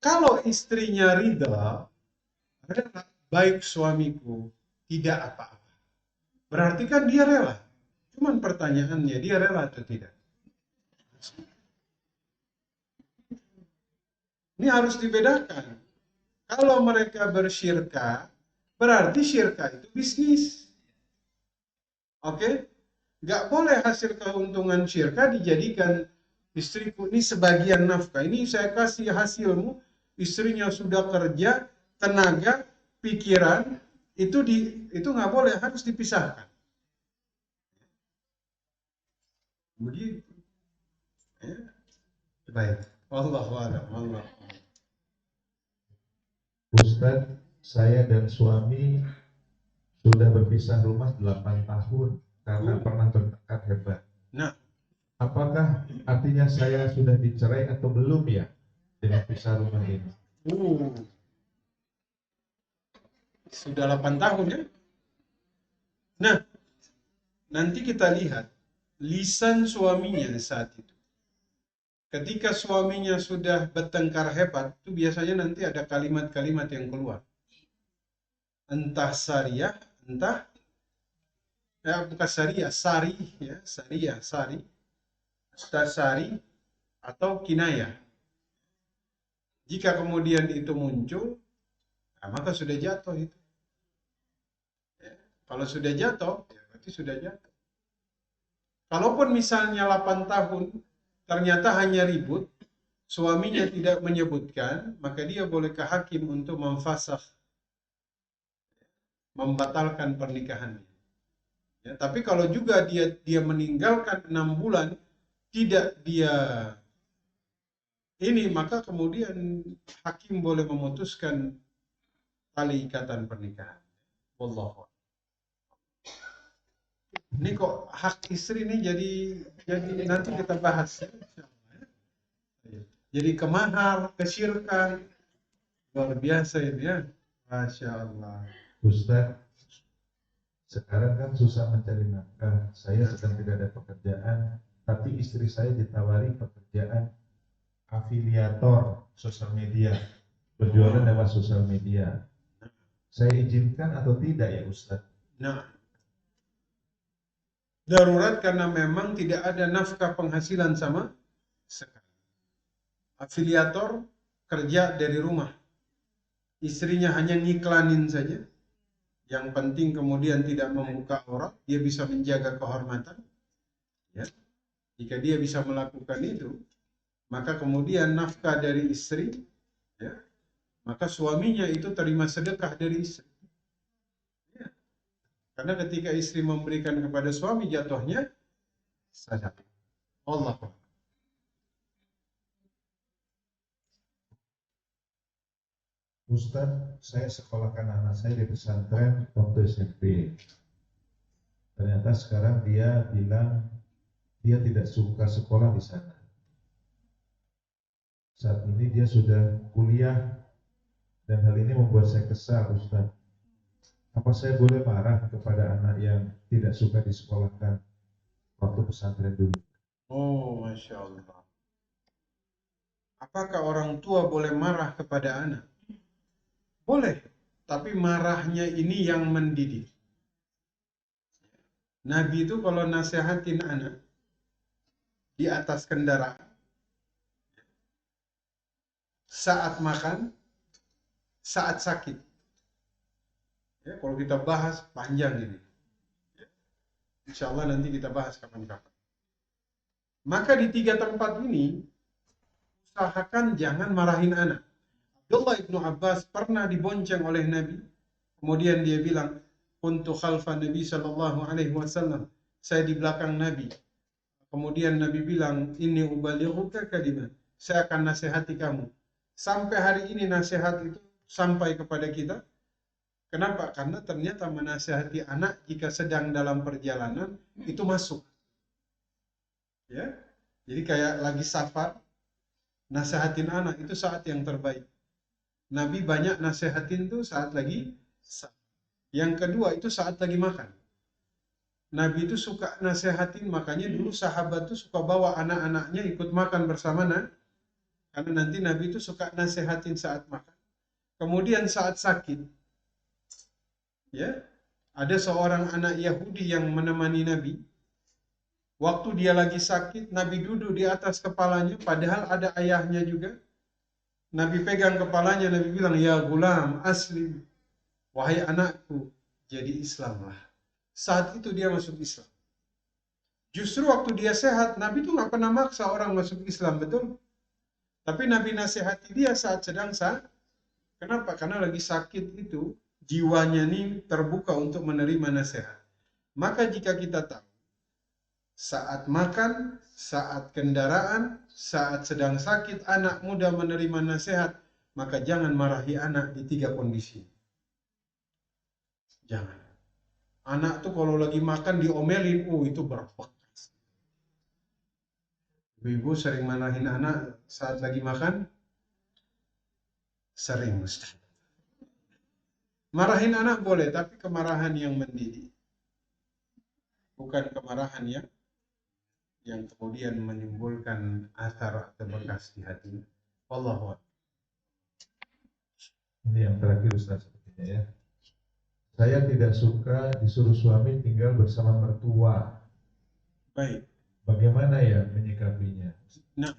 Kalau istrinya ridha, baik suamiku, tidak apa-apa. Berarti kan dia rela. Cuman pertanyaannya, dia rela atau tidak? Ini harus dibedakan. Kalau mereka bersyirkah, berarti syirkah itu bisnis. Oke? Nggak boleh hasil keuntungan syirkah dijadikan istriku ini sebagian nafkah. Ini saya kasih hasilmu, istrinya sudah kerja, tenaga, pikiran, itu nggak boleh, harus dipisahkan. Begitu. Ya. Baik. Wallahu a'lam. Allah. Ustadz, saya dan suami sudah berpisah rumah 8 tahun karena pernah bertengkar hebat. Nah, apakah artinya saya sudah dicerai atau belum ya dengan pisah rumah ini? Sudah 8 tahun ya. Nah, nanti kita lihat lisan suaminya saat itu. Ketika suaminya sudah bertengkar hebat, itu biasanya nanti ada kalimat-kalimat yang keluar. Entah syariah, entah bukan syariah, sari, ya, syariah, sari, sari, atau kinayah. Jika kemudian itu muncul, nah, maka sudah jatuh itu. Ya, kalau sudah jatuh, ya berarti sudah jatuh. Kalaupun misalnya 8 tahun, ternyata hanya ribut, suaminya tidak menyebutkan, maka dia boleh ke hakim untuk memfasakh membatalkan pernikahannya. Ya, tapi kalau juga dia meninggalkan 6 bulan tidak dia ini, maka kemudian hakim boleh memutuskan tali ikatan pernikahan. Wallahu a'lam. Ini kok hak istri nih jadi nanti kita bahas ya. Jadi ke mahar, ke syirkan, luar biasa ini ya. Masya Allah. Ustaz, sekarang kan susah mencari nafkah. Saya sedang tidak ada pekerjaan, tapi istri saya ditawari pekerjaan afiliator sosial media, berjualan lewat sosial media. Saya izinkan atau tidak ya Ustaz? Nah, darurat karena memang tidak ada nafkah penghasilan sama sekali. Afiliator kerja dari rumah. Istrinya hanya ngiklanin saja. Yang penting kemudian tidak membuka aurat, dia bisa menjaga kehormatan. Ya. Jika dia bisa melakukan itu, maka kemudian nafkah dari istri, ya, maka suaminya itu terima sedekah dari istri. Ya. Karena ketika istri memberikan kepada suami, jatuhnya sedekah. Allah. Ustaz, saya sekolahkan anak saya di pesantren waktu SMP. Ternyata sekarang dia bilang dia tidak suka sekolah di sana. Saat ini dia sudah kuliah dan hal ini membuat saya kesal, Ustaz. Apa saya boleh marah kepada anak yang tidak suka disekolahkan waktu pesantren dulu? Oh, Masya Allah. Apakah orang tua boleh marah kepada anak? Boleh, tapi marahnya ini yang mendidik. Nabi itu kalau nasihatin anak di atas kendaraan, saat makan, saat sakit. Ya, kalau kita bahas panjang ini. Ya, insya Allah nanti kita bahas kapan-kapan. Maka di 3 tempat ini, usahakan jangan marahin anak. Abdullah ibnu Abbas pernah dibonceng oleh Nabi. Kemudian dia bilang, "Kuntu khalfa Nabi sallallahu alaihi wasallam." Saya di belakang Nabi. Kemudian Nabi bilang, "Inni ubalighuka kalimat." Saya akan nasihati kamu. Sampai hari ini nasihat itu sampai kepada kita. Kenapa? Karena ternyata menasihati anak jika sedang dalam perjalanan itu masuk. Ya. Jadi kayak lagi safar, nasihatin anak itu saat yang terbaik. Nabi banyak nasihatin tuh saat lagi safar. Yang kedua itu saat lagi makan. Nabi itu suka nasihatin, makanya dulu sahabat tuh suka bawa anak-anaknya ikut makan bersama karena nanti Nabi itu suka nasihatin saat makan. Kemudian saat sakit, ya, ada seorang anak Yahudi yang menemani Nabi. Waktu dia lagi sakit, Nabi duduk di atas kepalanya, padahal ada ayahnya juga. Nabi pegang kepalanya, Nabi bilang, "Ya gulam, aslim. Wahai anakku, jadi Islamlah." Saat itu dia masuk Islam. Justru waktu dia sehat, Nabi itu nggak pernah maksa orang masuk Islam, betul? Tapi Nabi nasihati dia saat sedang sakit. Kenapa? Karena lagi sakit itu, jiwanya ini terbuka untuk menerima nasihat. Maka jika kita tahu, saat makan, saat kendaraan, saat sedang sakit, anak muda menerima nasihat, maka jangan marahi anak di 3 kondisi. Jangan. Anak tuh kalau lagi makan diomelin, itu berapa? Ibu sering marahin anak saat lagi makan? Sering, Ustaz. Marahin anak boleh, tapi kemarahan yang mendidik. Bukan kemarahan yang kemudian menimbulkan athar atau bekas di hati. Wallahu a'lam. Ini yang terakhir Ustaz sepertinya ya. Saya tidak suka disuruh suami tinggal bersama mertua. Baik. Bagaimana ya menyikapinya? Nah,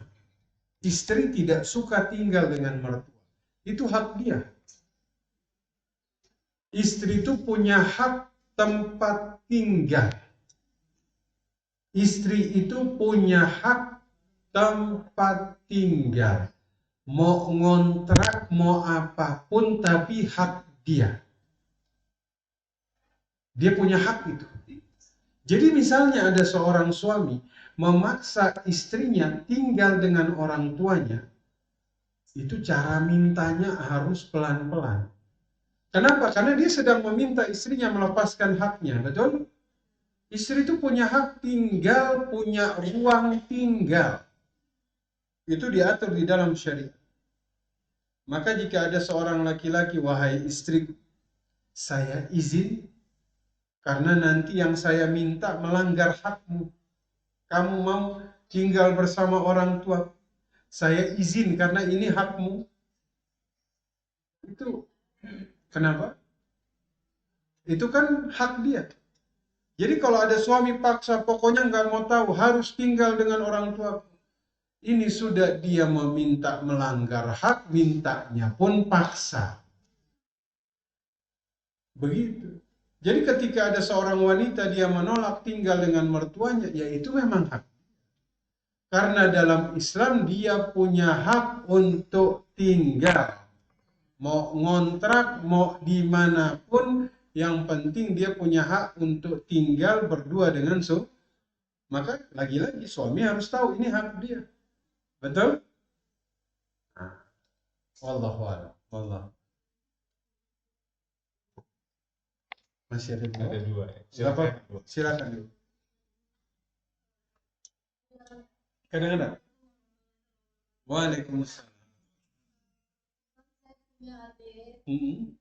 istri tidak suka tinggal dengan mertua. Itu hak dia. Istri itu punya hak tempat tinggal. Istri itu punya hak tempat tinggal. Mau ngontrak, mau apapun, tapi hak dia. Dia punya hak itu. Jadi misalnya ada seorang suami memaksa istrinya tinggal dengan orang tuanya, itu cara mintanya harus pelan-pelan. Kenapa? Karena dia sedang meminta istrinya melepaskan haknya, betul? Istri itu punya hak tinggal, punya ruang tinggal. Itu diatur di dalam syariat. Maka jika ada seorang laki-laki, wahai istri, saya izin karena nanti yang saya minta melanggar hakmu. Kamu mau tinggal bersama orang tua, saya izin karena ini hakmu. Itu kenapa? Itu kan hak dia. Jadi kalau ada suami paksa, pokoknya nggak mau tahu, harus tinggal dengan orang tua. Ini sudah dia meminta melanggar hak, mintanya pun paksa. Begitu. Jadi ketika ada seorang wanita dia menolak tinggal dengan mertuanya, ya itu memang hak. Karena dalam Islam dia punya hak untuk tinggal. Mau ngontrak, mau dimanapun, yang penting dia punya hak untuk tinggal berdua dengan maka lagi-lagi suami harus tahu ini hak dia. Betul? Nah, wallahu a'lam. Wallah. Masih ada dua? Ada dua. Silakan. Silakan dulu. Kadang-kadang. Waalaikumsalam. Mm-mm.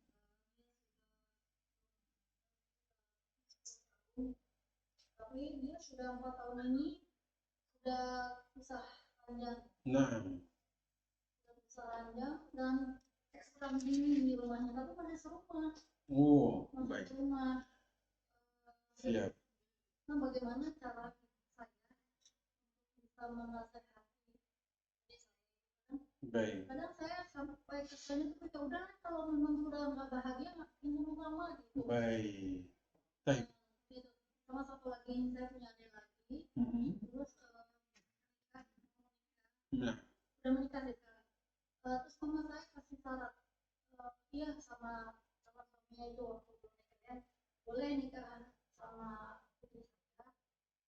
Tapi dia sudah 4 tahun ini sudah pisah ranjang. Nah, Sudah pisah ranjang dan ekstra di rumahnya, tapi pada serumah. oh, baik. Masuk rumah. Siap. Nah, bagaimana cara saya bisa menasehati diri saya? Baik. Kadang saya sampai kesannya itu ya udah kalau memang sudah nggak bahagia ini rumah gitu. Baik. Baik. Gitu. Sama satu lagi saya punya adik lagi. Terus Nah, udah menikah sih sekarang. Terus mama saya kasih syarat, iya sama suaminya itu waktu menikah boleh nikah sama putri saya,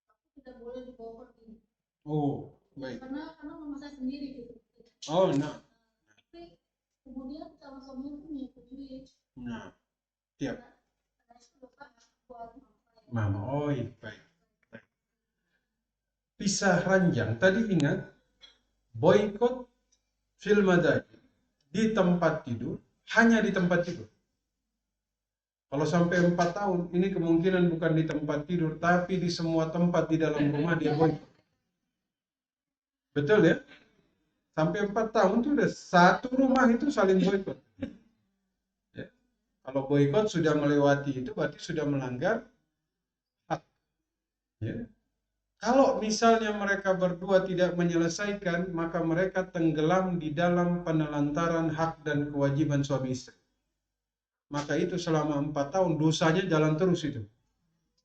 tapi tidak boleh dibawa pergi. oh, baik. Karena mama saya sendiri gitu. Oh, nah. Tapi kemudian sama suaminya itu menyetujui. Nah, siap. Karena itu dosa buat mama saya. Mama, oh, iya, baik. Baik. Pisah ranjang. Tadi ingat, boykot fil madaji di tempat tidur, hanya di tempat tidur. Kalau sampai 4 tahun, ini kemungkinan bukan di tempat tidur, tapi di semua tempat di dalam rumah dia boykot. Betul ya? Sampai 4 tahun itu udah satu rumah itu saling boykot. Ya. Kalau boykot sudah melewati itu, berarti sudah melanggar hak. Ya. Kalau misalnya mereka berdua tidak menyelesaikan, maka mereka tenggelam di dalam penelantaran hak dan kewajiban suami istri. Maka itu selama 4 tahun dosanya jalan terus itu.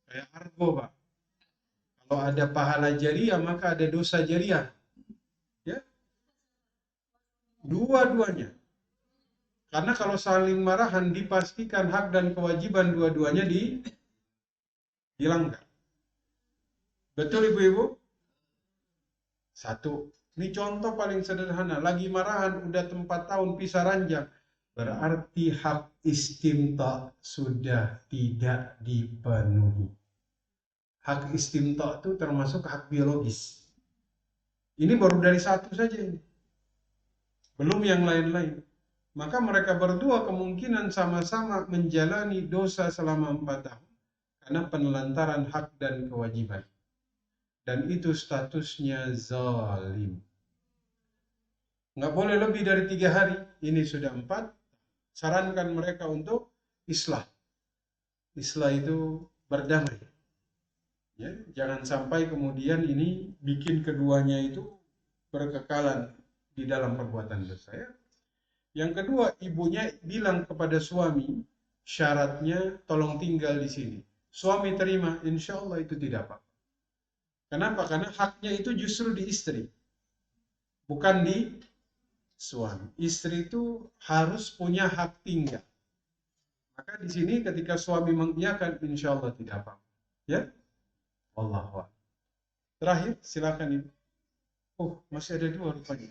Kayak argo, Pak. Kalau ada pahala jariah, maka ada dosa jariah. Ya. Dua-duanya. Karena kalau saling marahan, dipastikan hak dan kewajiban dua-duanya dilanggar. Betul ibu-ibu? Satu. Ini contoh paling sederhana. Lagi marahan, udah 4 tahun pisah ranjang. Berarti hak istimta sudah tidak dipenuhi. Hak istimta itu termasuk hak biologis. Ini baru dari satu saja ini. Belum yang lain-lain. Maka mereka berdua kemungkinan sama-sama menjalani dosa selama 4 tahun. Karena penelantaran hak dan kewajiban. Dan itu statusnya zalim. Nggak boleh lebih dari 3 hari. Ini sudah 4. Sarankan mereka untuk islah. Islah itu berdamai. Ya, jangan sampai kemudian ini bikin keduanya itu berkekalan di dalam perbuatan dosa. Ya. Yang kedua, ibunya bilang kepada suami, syaratnya tolong tinggal di sini. Suami terima, insya Allah itu tidak apa-apa. Kenapa? Karena haknya itu justru di istri, bukan di suami. Istri itu harus punya hak tinggal. Maka di sini ketika suami mengiyakan, insya Allah tidak apa-apa. Ya, wallahu a'lam. Terakhir, silakan Ibu. Oh, masih ada 2 rupanya.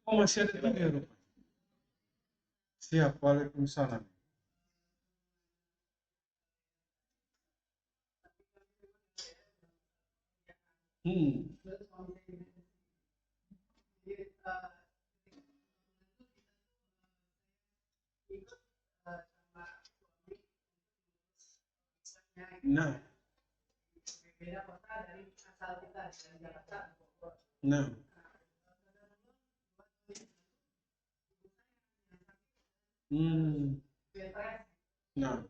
Oh, masih ada 3 rupanya. Siap, waalaikumsalam. Hmm. Nah, nah, hmm, nah,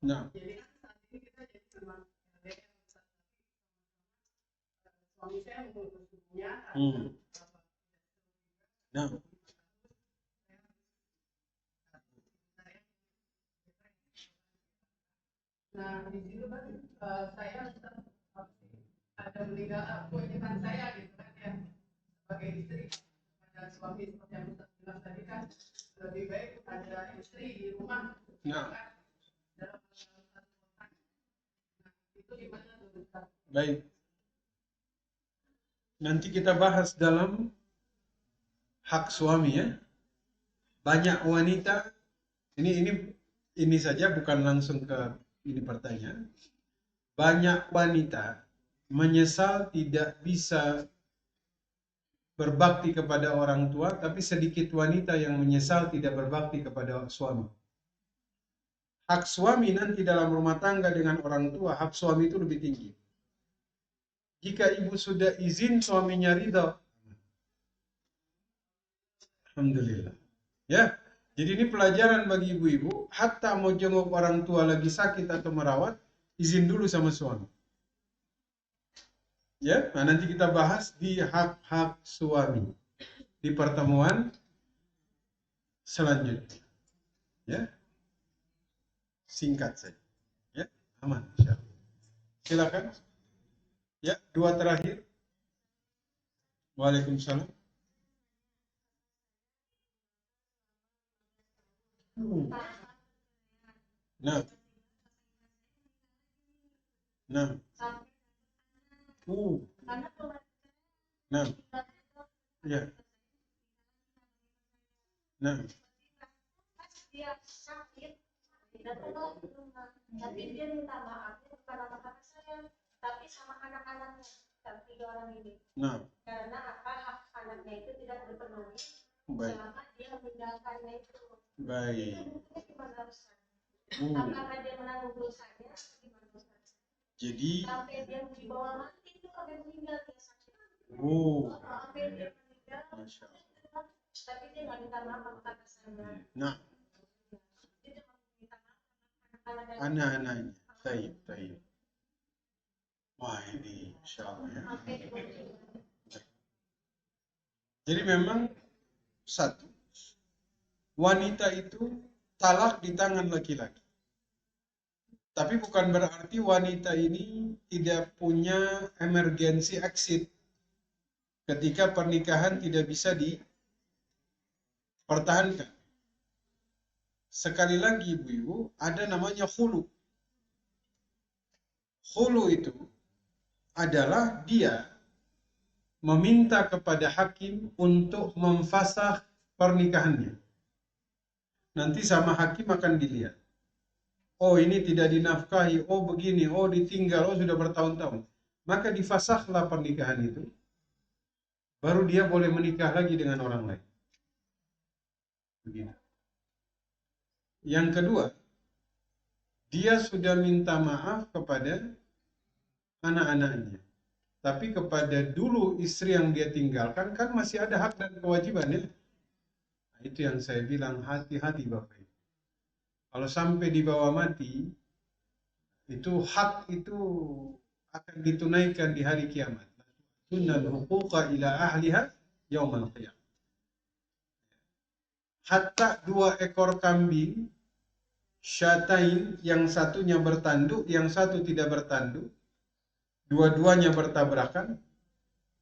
nah, hmm, nah, nah. Baik. Nanti kita bahas dalam hak suami ya. Banyak wanita ini saja bukan langsung ke ini pertanyaan. Banyak wanita menyesal tidak bisa berbakti kepada orang tua, tapi sedikit wanita yang menyesal tidak berbakti kepada suami. Hak suami nanti dalam rumah tangga dengan orang tua, hak suami itu lebih tinggi. Jika ibu sudah izin suaminya ridha, alhamdulillah. Ya, jadi ini pelajaran bagi ibu-ibu, hatta mau jenguk orang tua lagi sakit atau merawat, izin dulu sama suami. Ya, nah nanti kita bahas di hak-hak suami di pertemuan selanjutnya. Ya, singkat saja. Ya, aman. Insyaallah. Silakan. Ya, 2 terakhir. Waalaikumsalam. Nah, nah, nah, ya, nah, Dia sakit, tapi dia minta maaf bukan sama kakak saya, tapi sama anak-anaknya, 3 orang ini. nah, Karena apa, hak anaknya itu tidak terpenuhi baik, selama dia meninggalkannya itu. baik. Itu buktinya gimana Ustaz? Apakah dia menanggung dosanya? Gimana Ustaz? Jadi, Sampai dia dibawa mati itu sampai meninggal dia sakit. Sampai dia meninggal, Masya Allah. tapi dia nggak minta maaf sama kakak saya. Nah, Dia cuma minta maaf sama anak-anaknya. anak-anaknya. Taib, taib. Wah, ini Insya Allah ya. Jadi memang satu, wanita itu talak di tangan laki-laki. Tapi bukan berarti wanita ini tidak punya emergency exit ketika pernikahan tidak bisa dipertahankan. Sekali lagi ibu-ibu, ada namanya khulu. Khulu itu adalah dia meminta kepada hakim untuk memfasakh pernikahannya. Nanti sama hakim akan dilihat. Oh ini tidak dinafkahi, oh begini, oh ditinggal, oh sudah bertahun-tahun. Maka difasakhlah pernikahan itu. Baru dia boleh menikah lagi dengan orang lain. Begitu. Yang kedua, dia sudah minta maaf kepada anak-anaknya. Tapi kepada dulu istri yang dia tinggalkan, kan masih ada hak dan kewajiban ya. Nah, itu yang saya bilang, hati-hati Bapak Ibu. Kalau sampai dibawa mati, itu hak itu akan ditunaikan di hari kiamat. Sunnal huquqa ila ahliha yaumal qiyamah. Hatta 2 ekor kambing, syatain, yang satunya bertanduk, yang satu tidak bertanduk, dua-duanya bertabrakan,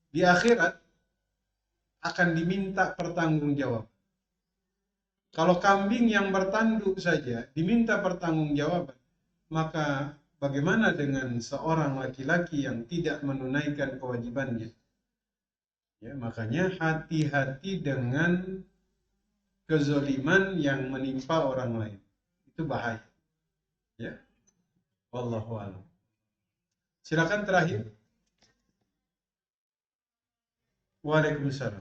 di akhirat akan diminta pertanggungjawab. Kalau kambing yang bertanduk saja diminta pertanggungjawaban, maka bagaimana dengan seorang laki-laki yang tidak menunaikan kewajibannya? Ya, makanya hati-hati dengan kezoliman yang menimpa orang lain. Itu bahaya. Ya. Wallahu a'lam. Silakan terakhir. Waalaikumsalam.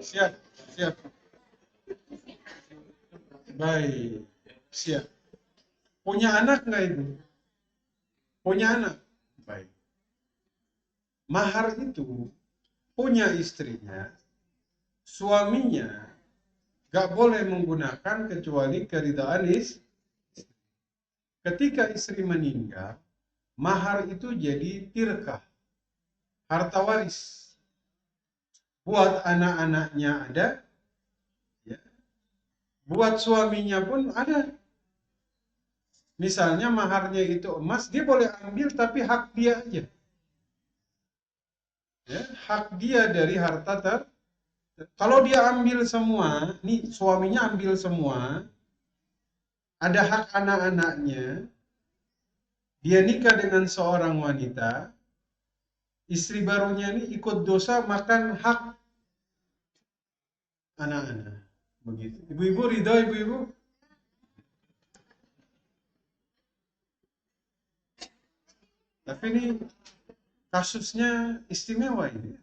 Siap, siap. Baik, siap. Punya anak nggak itu? Punya anak. Baik. Mahar itu punya istrinya, suaminya nggak boleh menggunakan kecuali keridhaan istri. Ketika istri meninggal, mahar itu jadi tirkah, harta waris. Buat anak-anaknya ada, ya. Buat suaminya pun ada. Misalnya maharnya itu emas, dia boleh ambil tapi hak dia aja. Ya, hak dia dari harta kalau dia ambil semua, nih suaminya ambil semua, ada hak anak-anaknya, dia nikah dengan seorang wanita, istri barunya ini ikut dosa makan hak anak-anak. Begitu. Ibu-ibu ridho, ibu-ibu? Tapi ini kasusnya istimewa ini.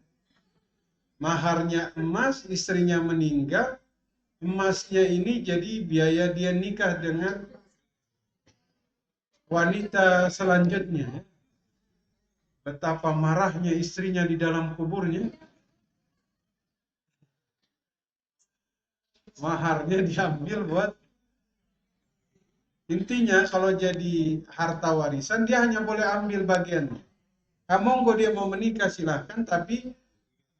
Maharnya emas, istrinya meninggal, emasnya ini jadi biaya dia nikah dengan wanita selanjutnya. Betapa marahnya istrinya di dalam kuburnya. Maharnya diambil buat, intinya kalau jadi harta warisan dia hanya boleh ambil bagiannya. Monggo dia mau menikah silahkan, tapi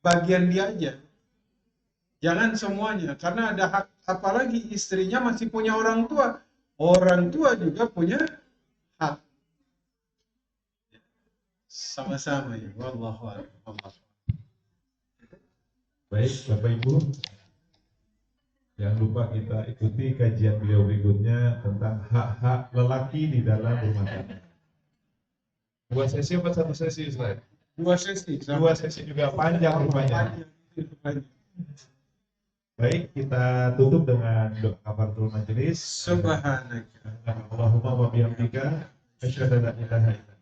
bagian dia aja. Jangan semuanya, karena ada hak, apalagi istrinya masih punya orang tua. Orang tua juga punya hak. Sama-sama ya. Wallahu a'lam. Baik, Bapak Ibu, jangan lupa kita ikuti kajian beliau berikutnya tentang hak-hak lelaki di dalam rumah tangga. 2 sesi apa 1 sesi, Ustaz? 2 sesi. 2 sesi juga panjang rupanya. Baik, kita tutup dengan doa kafaratul majelis. Subhanaka Allahumma wa bihamdika asyhadu an la ilaha illa